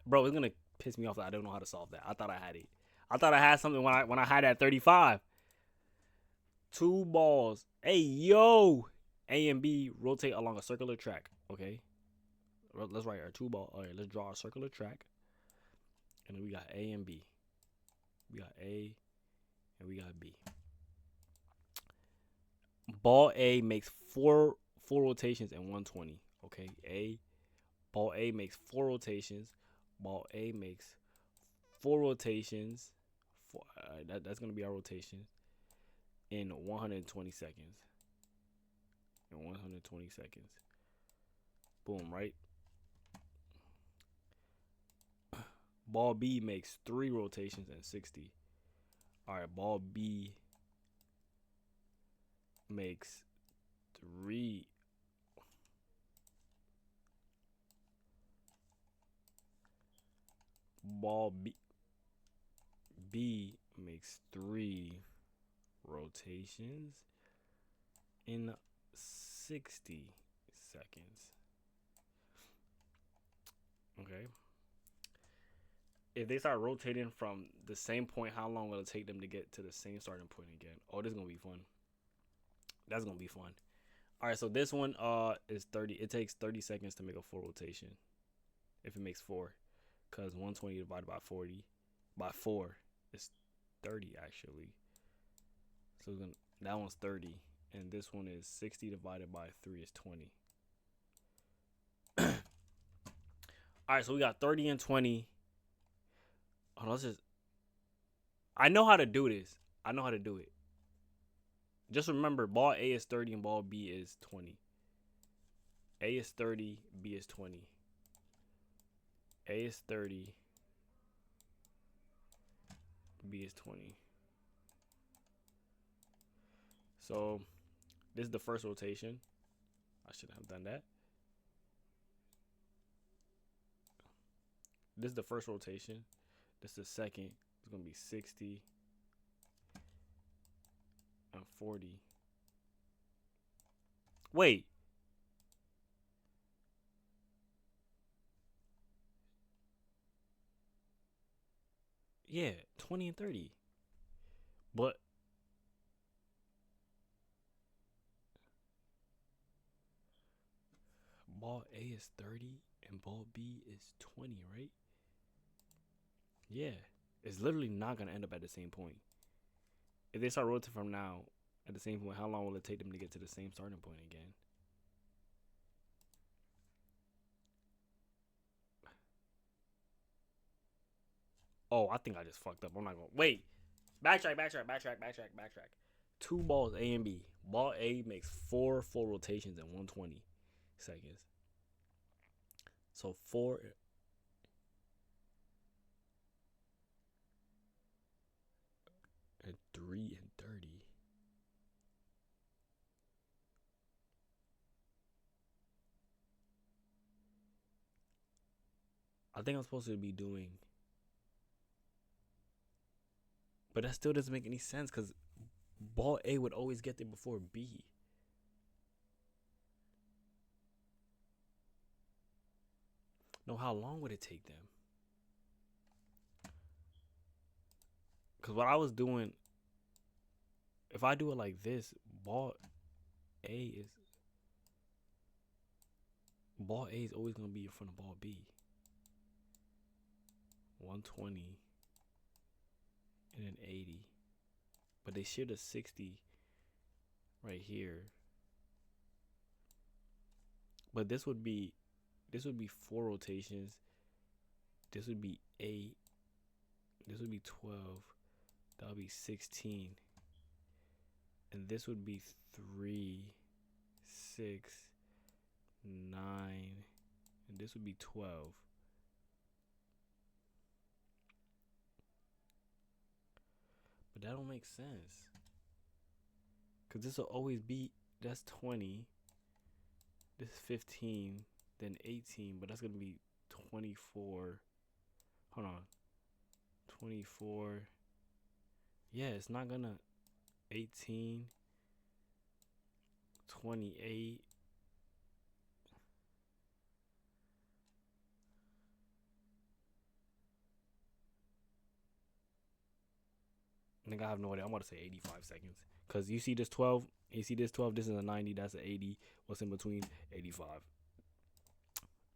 bro, it's gonna piss me off that I don't know how to solve that. I thought I had it. I thought I had something when I had that 35. Two balls. Hey yo, A and B rotate along a circular track. Okay, let's write our two ball. All right, let's draw a circular track, and then we got A and B. We got A, and we got B. Ball A makes four rotations and 120. Okay, ball A makes four rotations. Ball A makes four rotations. That's gonna be our rotation in 120 seconds. In 120 seconds. Boom, right? Ball B makes three rotations and 60. All right, ball B makes three. Ball B makes three rotations in 60 seconds. Okay. If they start rotating from the same point, how long will it take them to get to the same starting point again? Oh, this is gonna be fun. That's gonna be fun. All right, so this one is 30. It takes 30 seconds to make a full rotation. If it makes four, because 120 divided by 40 by 4 is 30 actually. So that one's 30, and this one is 60 divided by 3 is 20. All right, so we got 30 and 20. Oh, I know how to do this. I know how to do it. Just remember, ball A is 30 and ball B is 20. A is 30, B is 20. A is 30, B is 20. So this is the first rotation. I shouldn't have done that. This is the first rotation. This is the second. It's going to be 60 and 40. Wait. Yeah, 20 and 30. But ball A is 30 and ball B is 20, right? Yeah. It's literally not going to end up at the same point. If they start rotating from now at the same point, how long will it take them to get to the same starting point again? Oh, I think I just fucked up. I'm not going to. Wait. Backtrack. Two balls, A and B. Ball A makes four full rotations in 120 seconds. So 4 and 3 and 30. I think I'm supposed to be doing, but that still doesn't make any sense because ball A would always get there before B. No, how long would it take them? Because what I was doing, if I do it like this, A ball A is always gonna be in front of ball B. 120 and then 80, but they share the 60 right here. But this would be 4 rotations. This would be 8. This would be 12. That would be 16. And this would be 3, 6, 9, and this would be 12. But that don't make sense. Because this will always be, that's 20. This is 15, then 18, but that's going to be 24. Hold on. 24. Yeah, it's not going to, 18, 28. Nigga, I have no idea. I'm about to say 85 seconds. Because you see this 12, you see this 12, this is a 90, that's an 80. What's in between? 85.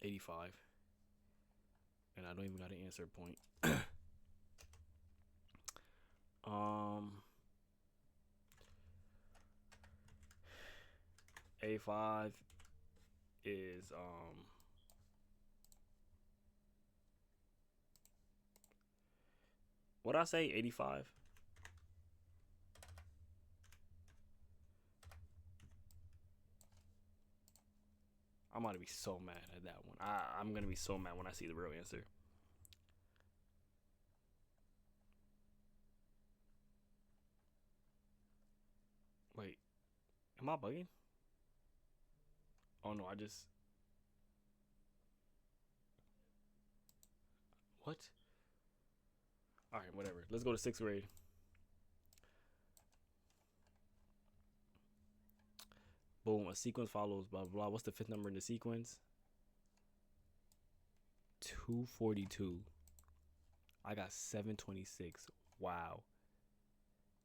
85. And I don't even got an answer point. A5 is what I say, 85? I'm gonna be so mad at that one. I'm gonna be so mad when I see the real answer. Wait, am I bugging? Oh no, I just, what? All right, whatever. Let's go to 6th grade. Boom, a sequence follows, blah, blah, blah. What's the 5th number in the sequence? 242. I got 726. Wow.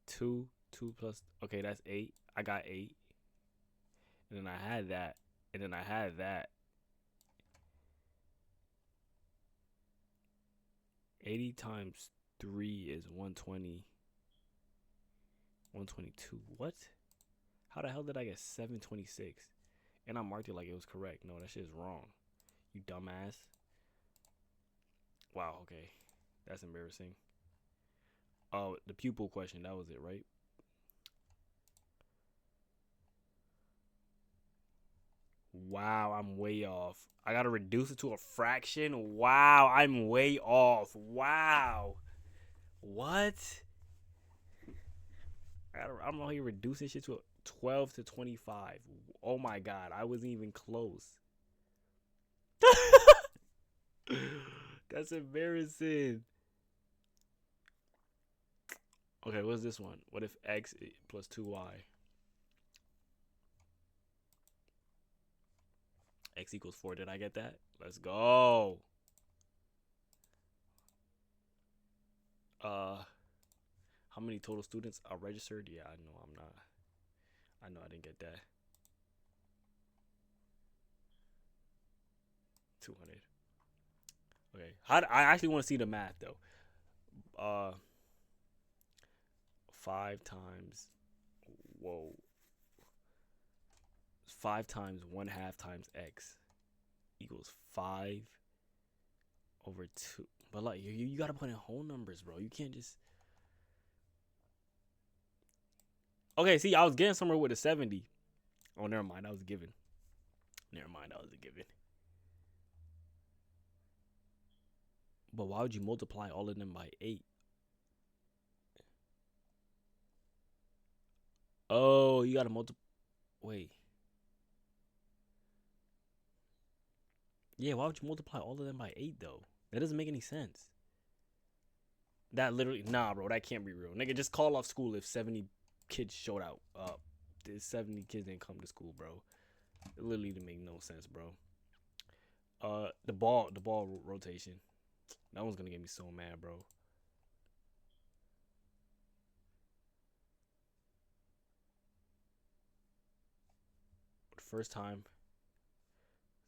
2 plus, okay, that's 8. I got 8. And then I had that. And then I had that. 80 times 3 is 120. 122. What? How the hell did I get 726? And I marked it like it was correct. No, that shit is wrong. You dumbass. Wow, okay. That's embarrassing. Oh, the pupil question. That was it, right? Wow, I'm way off. I gotta reduce it to a fraction? Wow, I'm way off. Wow. What? I'm out here reducing shit to 12 to 25. Oh my god, I wasn't even close. That's embarrassing. Okay, what's this one? What if x plus 2y? X equals 4. Did I get that? Let's go. How many total students are registered? Yeah, I know I'm not. I know I didn't get that. 200. Okay. I actually want to see the math though. 5 times. Whoa. 5 times 1/2 times x equals 5 over 2. But like you gotta put in whole numbers, bro. You can't just. Okay, see, I was getting somewhere with a 70. Oh, never mind. That was a given. Never mind. That was a given. But why would you multiply all of them by 8? Oh, you gotta multiply. Wait. Yeah, why would you multiply all of them by 8 though? That doesn't make any sense. That literally, nah, bro, that can't be real. Nigga, just call off school if 70 kids showed out. 70 kids didn't come to school, bro. It literally didn't make no sense, bro. The ball rotation. That one's gonna get me so mad, bro. The first time,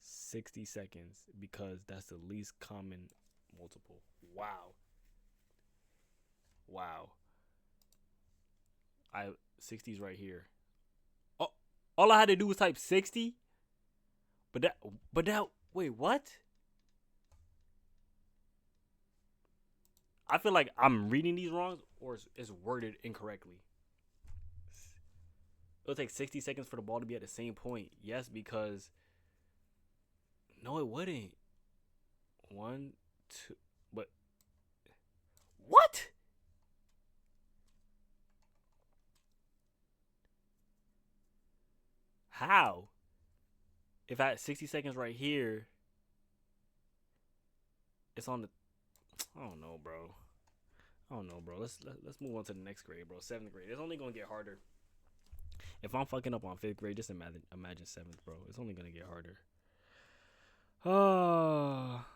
60 seconds because that's the least common multiple. Wow. Wow. I 60's right here. Oh, all I had to do was type 60. But that wait, what? I feel like I'm reading these wrong or it's worded incorrectly. It'll take 60 seconds for the ball to be at the same point. Yes, because no, it wouldn't. One, two, but what? How? If I had 60 seconds right here, it's on the. I don't know, bro. I don't know, bro. Let's move on to the next grade, bro. 7th grade. It's only gonna get harder. If I'm fucking up on 5th grade, just imagine 7th, bro. It's only gonna get harder. Ah.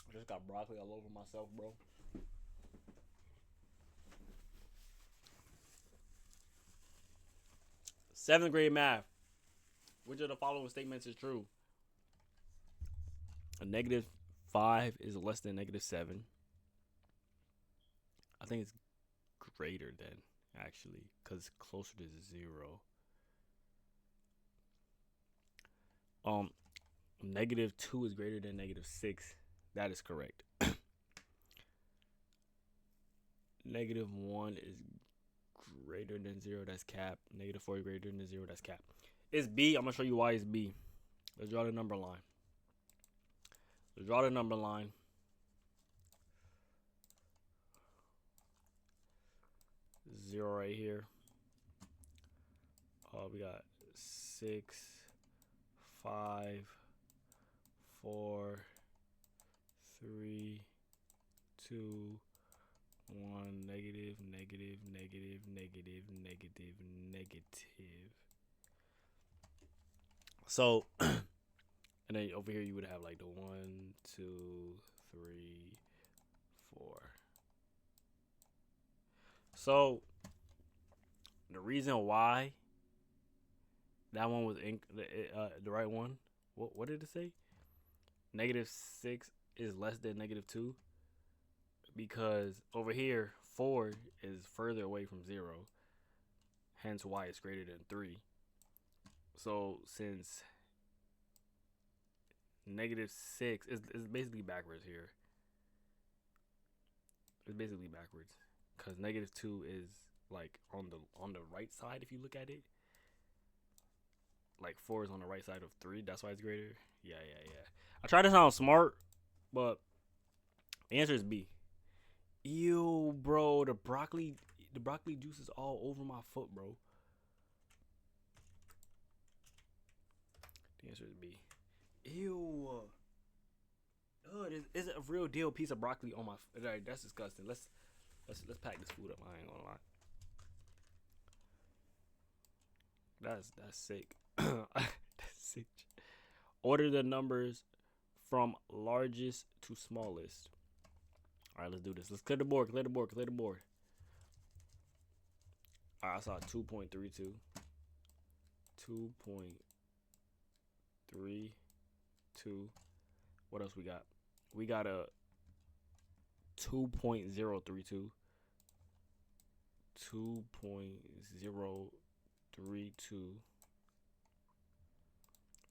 I just got broccoli all over myself, bro. Seventh grade math. Which of the following statements is true? A -5 is less than -7. I think it's greater than, actually, because it's closer to 0. -2 is greater than -6. That is correct. -1 is greater than 0. That's cap. -4 is greater than 0. That's cap. It's B. I'm gonna show you why it's B. Let's draw the number line. Let's draw the number line. Zero right here. We got 6, 5, 4, 3, 2, 1, negative, negative, negative, negative, negative, negative. So, and then over here you would have like the 1, 2, 3, 4. So, the reason why that one was the right one, what did it say? -6 is less than -2 because over here 4 is further away from 0, hence why it's greater than 3. So since -6 is basically backwards here. It's basically backwards because -2 is like on the right side if you look at it. Like 4 is on the right side of 3. That's why it's greater. Yeah. I try to sound smart, but the answer is B. Ew, bro, the broccoli juice is all over my foot, bro. The answer is B. Ew. Is a real deal piece of broccoli on my. Right, that's disgusting. Let's pack this food up. I ain't gonna lie. That's sick. That's sick. Order the numbers from largest to smallest. All right, let's do this. Let's clear the board. Clear the board. All right, I saw 2.32. 2.32. What else we got? We got a 2.032. 2.032.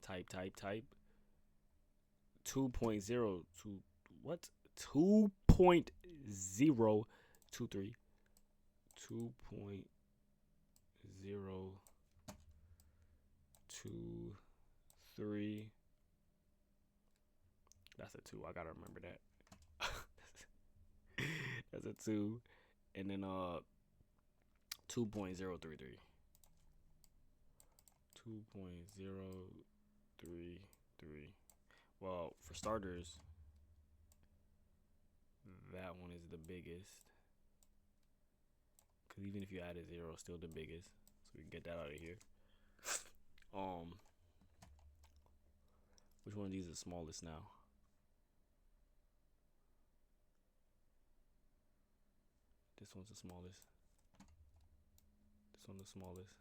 Type. 2.0 to what? 2.023. 2.023. That's a 2. I gotta remember that. That's a 2. and then 2.033. 2.033. Well, for starters, that one is the biggest. Because even if you add a zero, it's still the biggest. So we can get that out of here. Which one of these is the smallest now? This one's the smallest. This one's the smallest.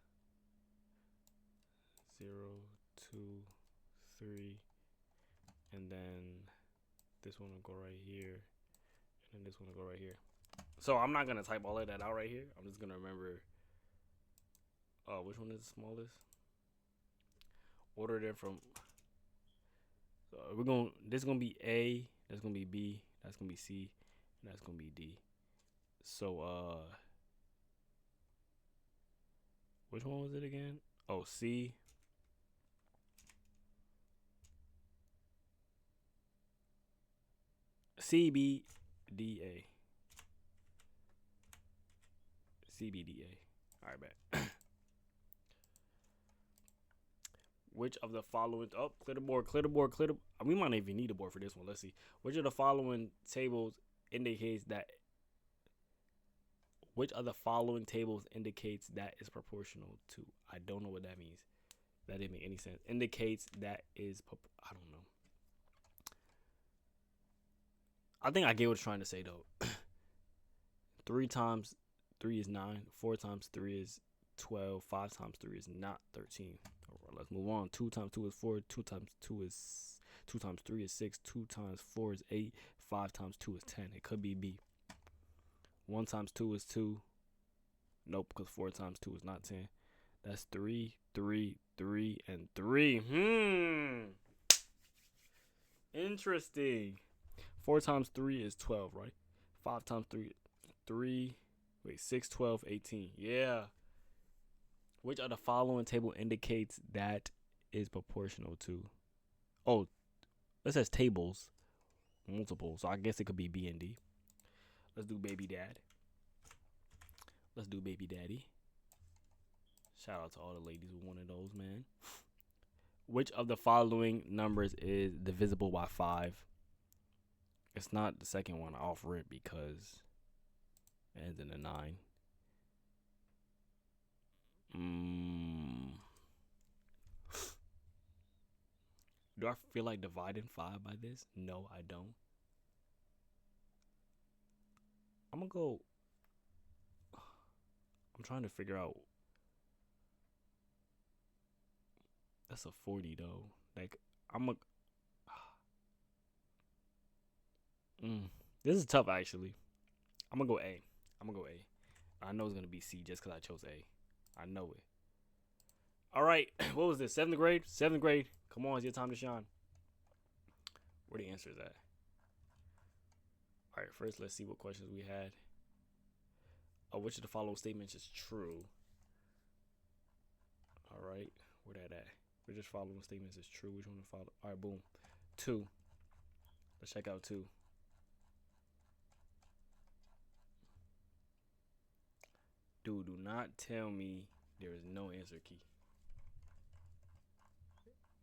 0, 2, 3, and then this one will go right here, and then this one will go right here. So I'm not gonna type all of that out right here. I'm just gonna remember which one is the smallest. Order them from. So this is gonna be A, that's gonna be B, that's gonna be C, and that's gonna be D. So which one was it again? Oh, C. C, B, D, A. C, B, D, A. All right, bet. Which of the following... Oh, clear the board, clear the board, clear the... We might not even need a board for this one. Let's see. Which of the following tables indicates that... Which of the following tables indicates that is proportional to... I don't know what that means. That didn't make any sense. Indicates that is... I don't know. I think I get what it's trying to say, though. 3 times 3 is 9. 4 times 3 is 12. 5 times 3 is not 13. All right, let's move on. 2 times 2 is 4. 2 times 2 is... 2 times 3 is 6. 2 times 4 is 8. 5 times 2 is 10. It could be B. 1 times 2 is 2. Nope, because 4 times 2 is not 10. That's 3, 3, 3, and 3. Interesting. 4 times 3 is 12, right? 5 times 3, 3. Wait, 6, 12, 18. Yeah. Which of the following table indicates that is proportional to? Oh, it says tables. Multiple. So I guess it could be B and D. Let's do baby dad. Let's do baby daddy. Shout out to all the ladies who wanted those, man. Which of the following numbers is divisible by 5? It's not the second one off rip because it ends in a 9. Do I feel like dividing 5 by this? No, I don't. I'm gonna go. I'm trying to figure out. That's a 40 though. Like I'm a. This is tough actually. I'm gonna go A. I know it's gonna be C just because I chose A. I know it. All right, what was this? 7th grade. 7th grade. Come on, it's your time to shine. Where the answer is at? All right, first let's see what questions we had. Which of the following statements is true? All right, where that at? Which of the following statements is true? Which one to follow? All right, boom. 2. Let's check out 2. Dude, do not tell me there is no answer key.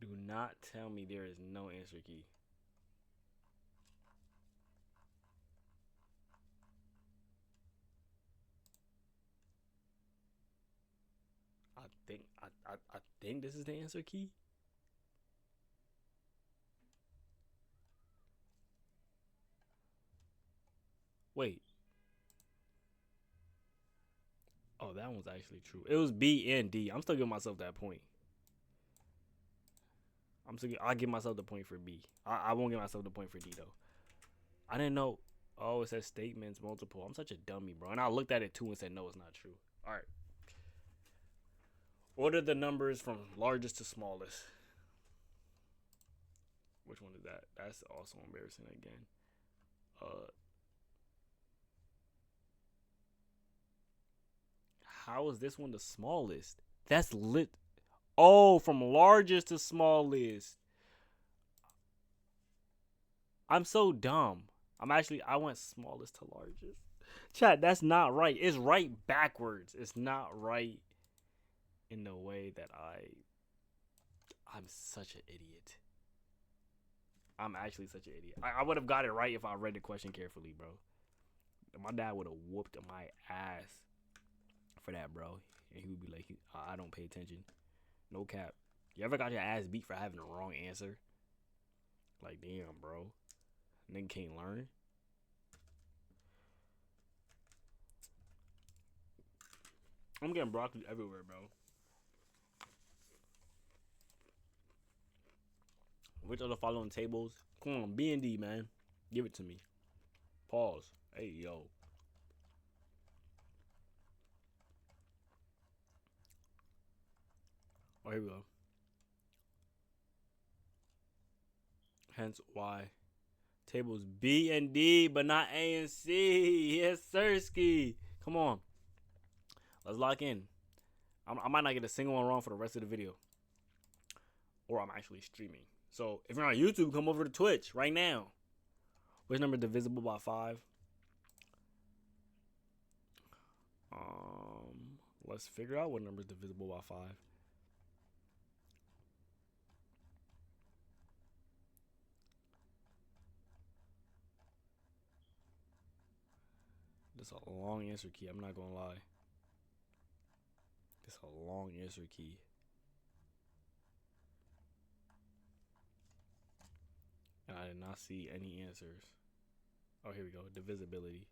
Do not tell me there is no answer key. I think this is the answer key. Wait. Oh, that one's actually true. It was B and D. I'm still giving myself that point. I'll give myself the point for B. I won't give myself the point for D though. I didn't know. Oh, it says statements multiple. I'm such a dummy, bro. And I looked at it too and said no, it's not true. All right. Order the numbers from largest to smallest. Which one is that? That's also embarrassing again. How is this one the smallest? That's lit. Oh, from largest to smallest. I'm so dumb. I went smallest to largest. Chat, that's not right. It's right backwards. It's not right in the way that I'm such an idiot. I'm actually such an idiot. I would have got it right if I read the question carefully, bro. My dad would have whooped my ass for that, bro. And he would be like, I don't pay attention. No cap. You ever got your ass beat for having the wrong answer? Like, damn, bro. Nigga can't learn. I'm getting broccoli everywhere, bro. Which of the following tables? Come on, B&D, man. Give it to me. Pause. Hey, yo. Oh, here we go. Hence why tables B and D, but not A and C. Yes, sirski. Come on. Let's lock in. I might not get a single one wrong for the rest of the video. Or I'm actually streaming. So if you're on YouTube, come over to Twitch right now. Which number is divisible by 5? Let's figure out what number is divisible by 5. This is a long answer key. I'm not gonna lie. This is a long answer key. And I did not see any answers. Oh, here we go. Divisibility.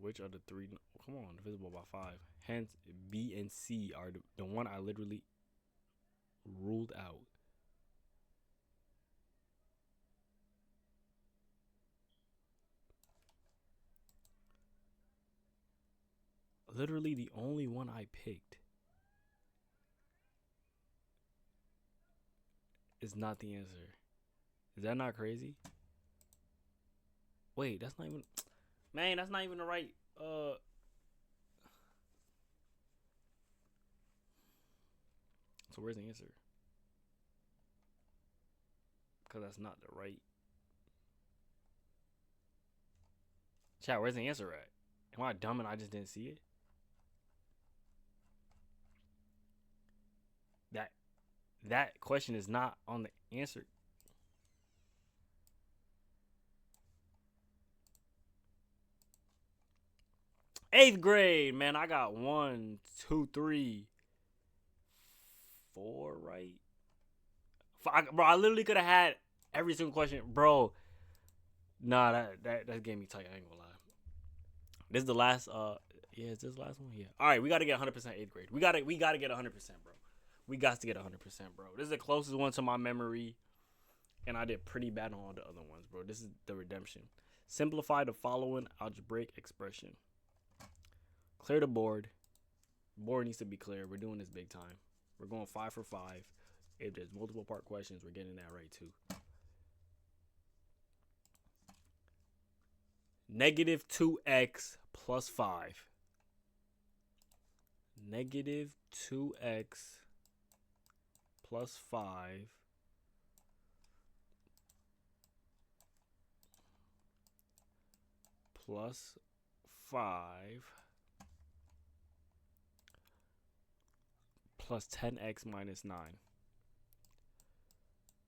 Which are the three? Come on, divisible by 5. Hence, B and C are the one I literally ruled out. Literally the only one I picked is not the answer. Is that not crazy? Wait, that's not even... Man, that's not even the right... So where's the answer? Because that's not the right... Chat, where's the answer at? Am I dumb and I just didn't see it? That question is not on the answer. Eighth grade, man. I got 1, 2, 3, 4 right. Bro, I literally could have had every single question, bro. Nah, that gave me tight. I ain't gonna lie. This is the last. Yeah, is this the last one? Yeah. All right, we gotta get 100% eighth grade. We gotta get 100%, bro. We got to get 100%, bro. This is the closest one to my memory, and I did pretty bad on all the other ones, bro. This is the redemption. Simplify the following algebraic expression. Clear the board. Board needs to be clear. We're doing this big time. We're going 5 for 5. If there's multiple part questions, we're getting that right too. Negative 2x plus 5. Negative 2x plus 5 plus 5 plus 10x minus 9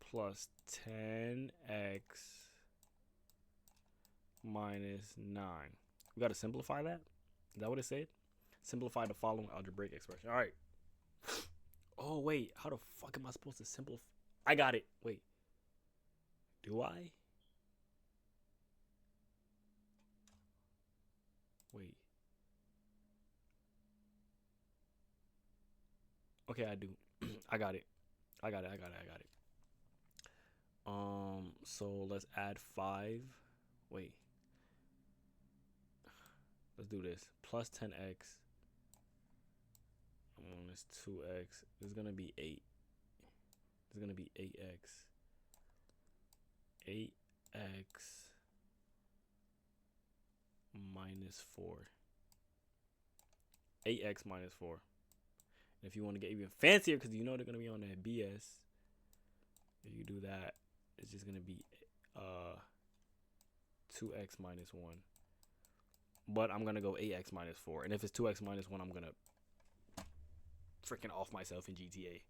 plus 10x minus 9. We got to simplify that? Is that what it said? Simplify the following algebraic expression. All right. Oh, wait. How the fuck am I supposed to simplify? I got it. Wait. Do I? Wait. Okay, I do. I got it. So let's add 5. Wait. Let's do this. Plus 10x. Minus 2x. This is going to be 8. This is going to be 8x. 8x minus 4. 8x minus 4. And if you want to get even fancier, because you know they're going to be on that BS, if you do that, it's just going to be uh 2x minus 1. But I'm gonna go 8x minus 4. And if it's 2x minus 1, I'm gonna freaking off myself in GTA.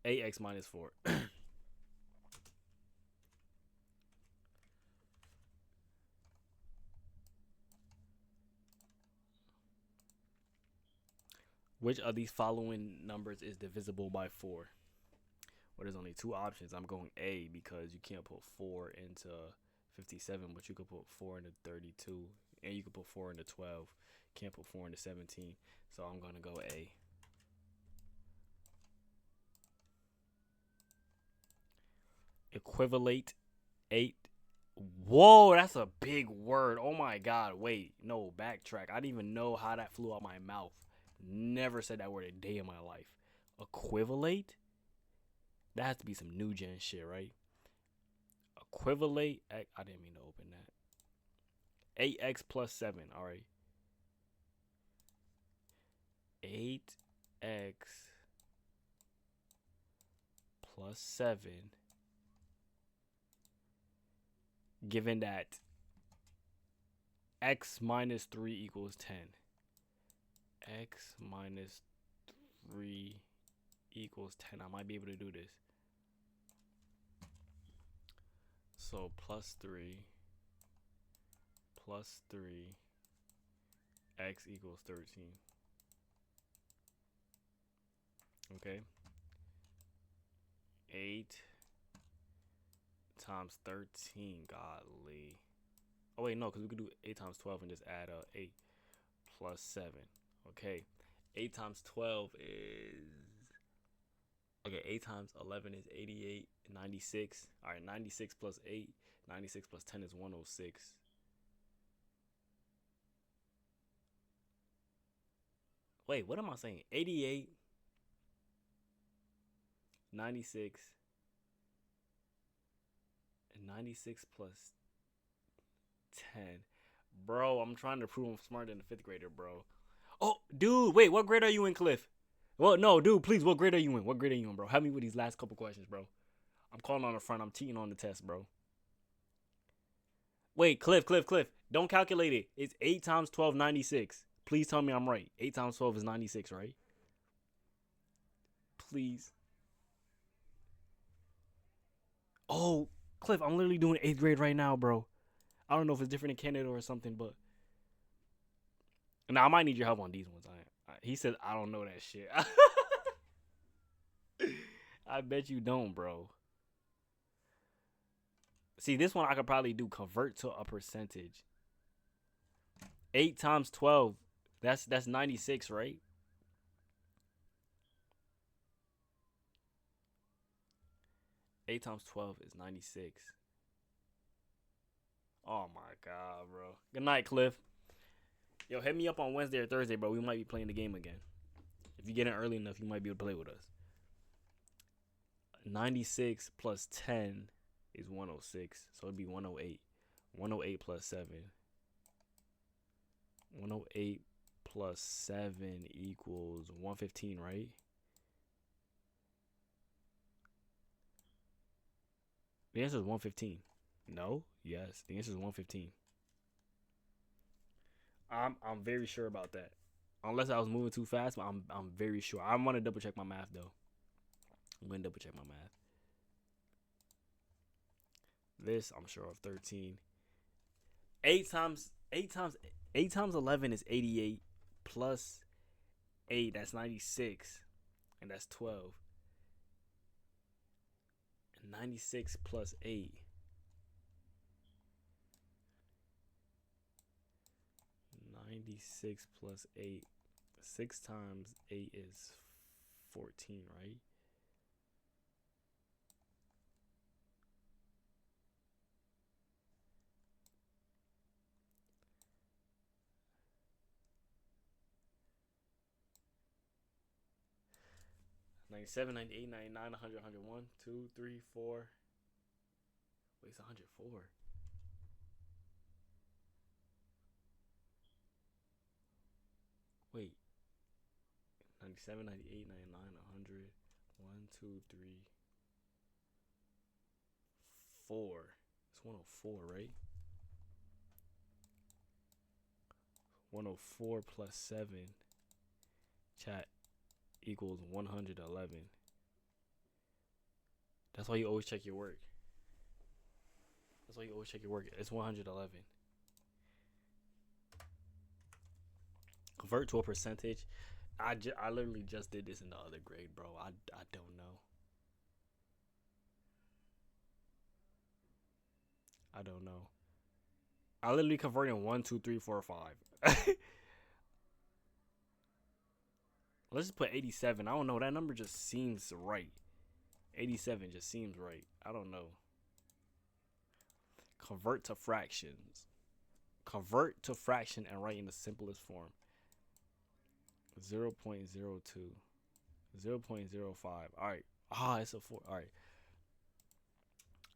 8x minus 4. Which of these following numbers is divisible by 4? Well, there's only two options. I'm going A because you can't put 4 into 57, but you could put 4 into 32, and you could put 4 into 12. Can't put 4 into 17, so I'm going to go A. Equivalate 8. Whoa, that's a big word. Oh my God. Wait, no, backtrack. I didn't even know how that flew out my mouth. Never said that word a day in my life. Equivalate? That has to be some new gen shit, right? Equivalate. I didn't mean to open that. 8x plus 7. All right. 8x plus 7. Given that x minus 3 equals 10. X minus 3 equals 10. I might be able to do this. So plus 3 x equals 13. Okay. 8 times 13. Godly. Oh wait, no, because we could do 8 times 12 and just add 8 plus 7. Okay. 8 times 12 is... Okay, 8 times 11 is 88, 96. All right, 96 plus 8. 96 plus 10 is 106. Wait, what am I saying? 88, 96, and 96 plus 10. Bro, I'm trying to prove I'm smarter than a 5th grader, bro. Oh, dude, wait, what grade are you in, Cliff? Well, no, dude, please, what grade are you in? What grade are you in, bro? Help me with these last couple questions, bro. I'm calling on the front. I'm cheating on the test, bro. Wait, Cliff. Don't calculate it. It's 8 times 12, 96. Please tell me I'm right. 8 times 12 is 96, right? Please. Oh, Cliff, I'm literally doing 8th grade right now, bro. I don't know if it's different in Canada or something, but... Now, I might need your help on these ones. He said, I don't know that shit. I bet you don't, bro. See, this one I could probably do convert to a percentage. 8 times 12, that's 96, right? Eight times 12 is 96. Oh my God, bro. Good night, Cliff. Yo, hit me up on Wednesday or Thursday, bro. We might be playing the game again. If you get in early enough, you might be able to play with us. 96 plus 10 is 106. So it'd be 108. 108 plus 7. 108 plus 7 equals 115, right? The answer is 115. No? Yes. The answer is 115. I'm very sure about that. Unless I was moving too fast, but I'm very sure. I want to double check my math though. I'm gonna double check my math. This I'm sure of 13. 8 times 11 is 88 plus 8, that's 96, and that's 12. And 96 plus 8. 96 plus 8. 6 times 8 is 14, right? $97, $98, $99, $100, $101, $2, $3, $4. Wait, it's $104. Wait. 97, 98, 99, 100. 1, 2, 3, 4. It's 104, right? 104 plus 7 chat equals 111. That's why you always check your work. That's why you always check your work. It's 111. Convert to a percentage. I literally just did this in the other grade, bro. I don't know. I don't know. I literally converted 1, 2, 3, 4, 5. Let's just put 87. I don't know. That number just seems right. 87 just seems right. I don't know. Convert to fractions. Convert to fraction and write in the simplest form. 0.02. 0.05. Alright. It's a 4. Alright.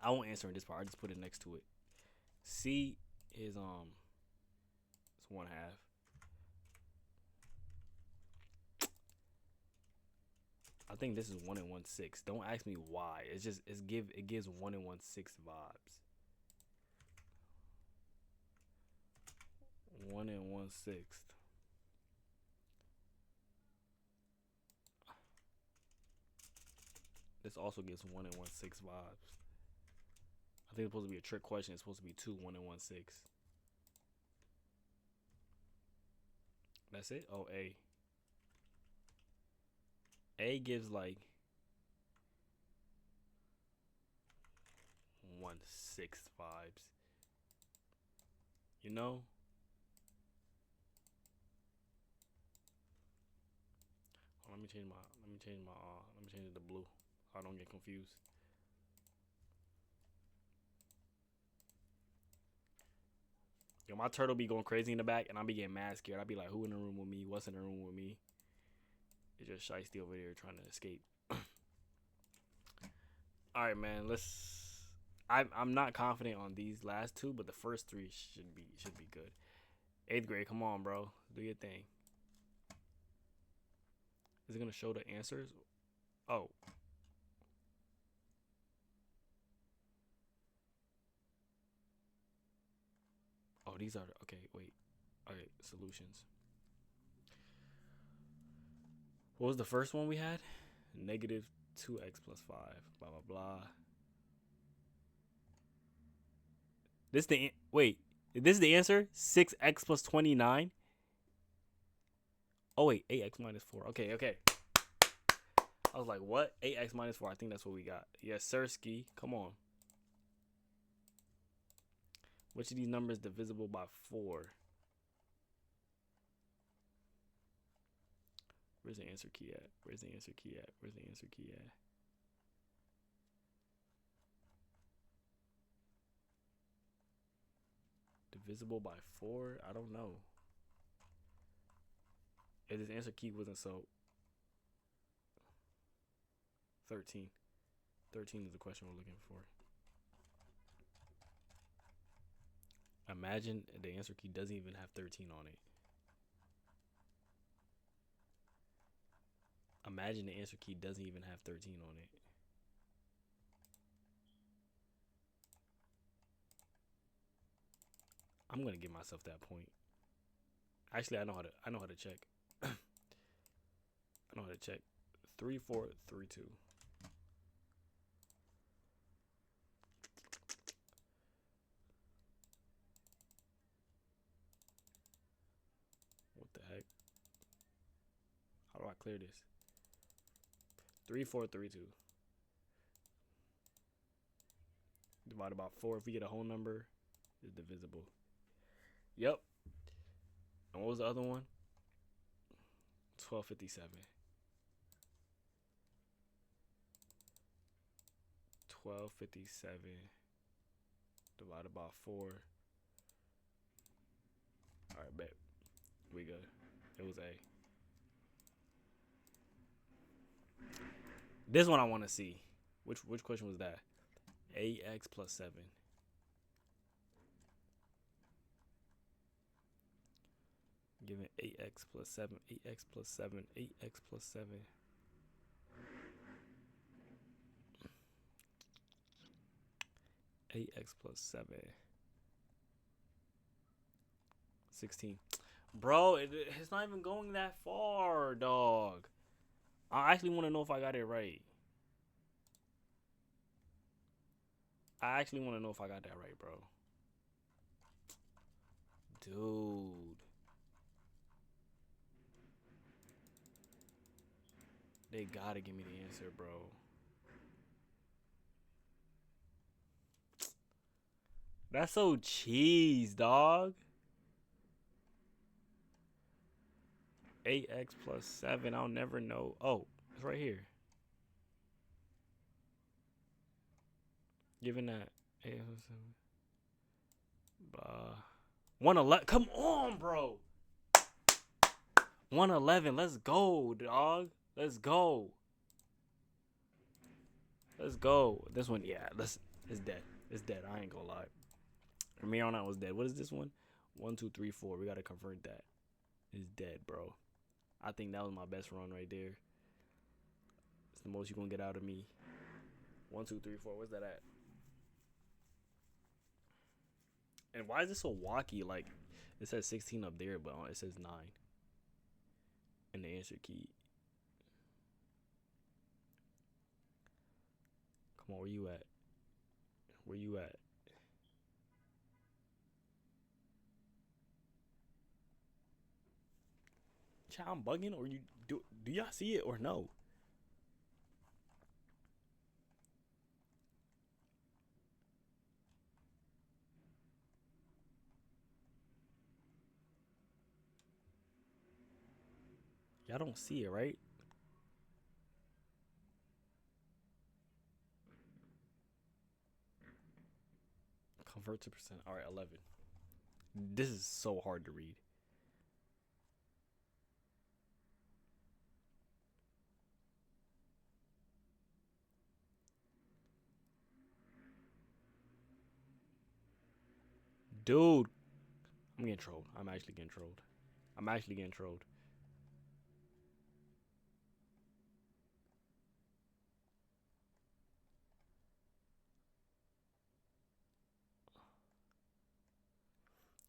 I won't answer in this part. I just put it next to it. C is it's 1/2. I think this is 1 and 1/6. Don't ask me why. It gives 1 and 1/6 vibes. 1 and 1/6. This also gives 1 and 1/6 vibes. I think it's supposed to be a trick question. It's supposed to be 2 1 and 1/6. That's it? Oh, A. A gives like 1/6 vibes. You know? Let me change it to blue so I don't get confused. Yo, my turtle be going crazy in the back and I be getting mad scared. I be like, who in the room with me? What's in the room with me? It's just Shiesty over there trying to escape. Alright, man, I'm not confident on these last two, but the first three should be good. 8th grade, come on, bro. Do your thing. Is it gonna show the answers? Oh. Oh, these are okay, wait. Okay, solutions. What was the first one we had? Negative 2x plus 5. Blah blah blah. This is the answer? 6x plus 29? Oh wait, 8x minus 4. Okay. I was like, what? 8x minus 4. I think that's what we got. Yes, sir, Ski. Come on. Which of these numbers divisible by 4? Where's the answer key at? Divisible by 4? I don't know. If this answer key wasn't so... 13. 13 is the question we're looking for. Imagine the answer key doesn't even have 13 on it. Imagine the answer key doesn't even have 13 on it. I'm gonna give myself that point. Actually, I know how to check. I know how to check. 3 4 3 2. What the heck? How do I clear this? 3 4 3 2. Divided by 4. If we get a whole number, it's divisible. Yep. And what was the other one? 1257. 1257 divided by 4. Alright, bet. We good. It was A. This one I want to see. Which question was that? AX plus 7. Given 8x plus 7, 8x plus 7, 8x plus 7. 8x plus 7. 16. Bro, it's not even going that far, dog. I actually want to know if I got it right. I actually want to know if I got that right, bro. Dude. They gotta give me the answer, bro. That's so cheese, dog. 8x plus 7. I'll never know. Oh, it's right here. Given that 8x plus 7. 111. Come on, bro. 111. Let's go, dog. Let's go. Let's go. This one, yeah. It's dead. It's dead. I ain't gonna lie. From here on out was dead. What is this one? 1, 2, 3, 4. We gotta convert that. It's dead, bro. I think that was my best run right there. It's the most you gonna get out of me. 1, 2, 3, 4. Where's that at? And why is this so wacky? Like, it says 16 up there, but it says 9 in the answer key. Come on, where you at? Where you at? Chat, I'm bugging, or you do y'all see it or no? Y'all don't see it, right? Convert to percent. All right, 11. This is so hard to read. Dude, I'm getting trolled. I'm actually getting trolled. I'm actually getting trolled.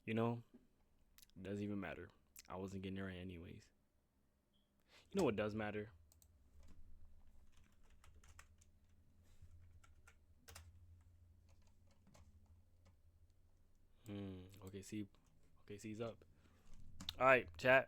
You know, it doesn't even matter. I wasn't getting there anyways. You know what does matter? Okay, see, he's up. All right, chat.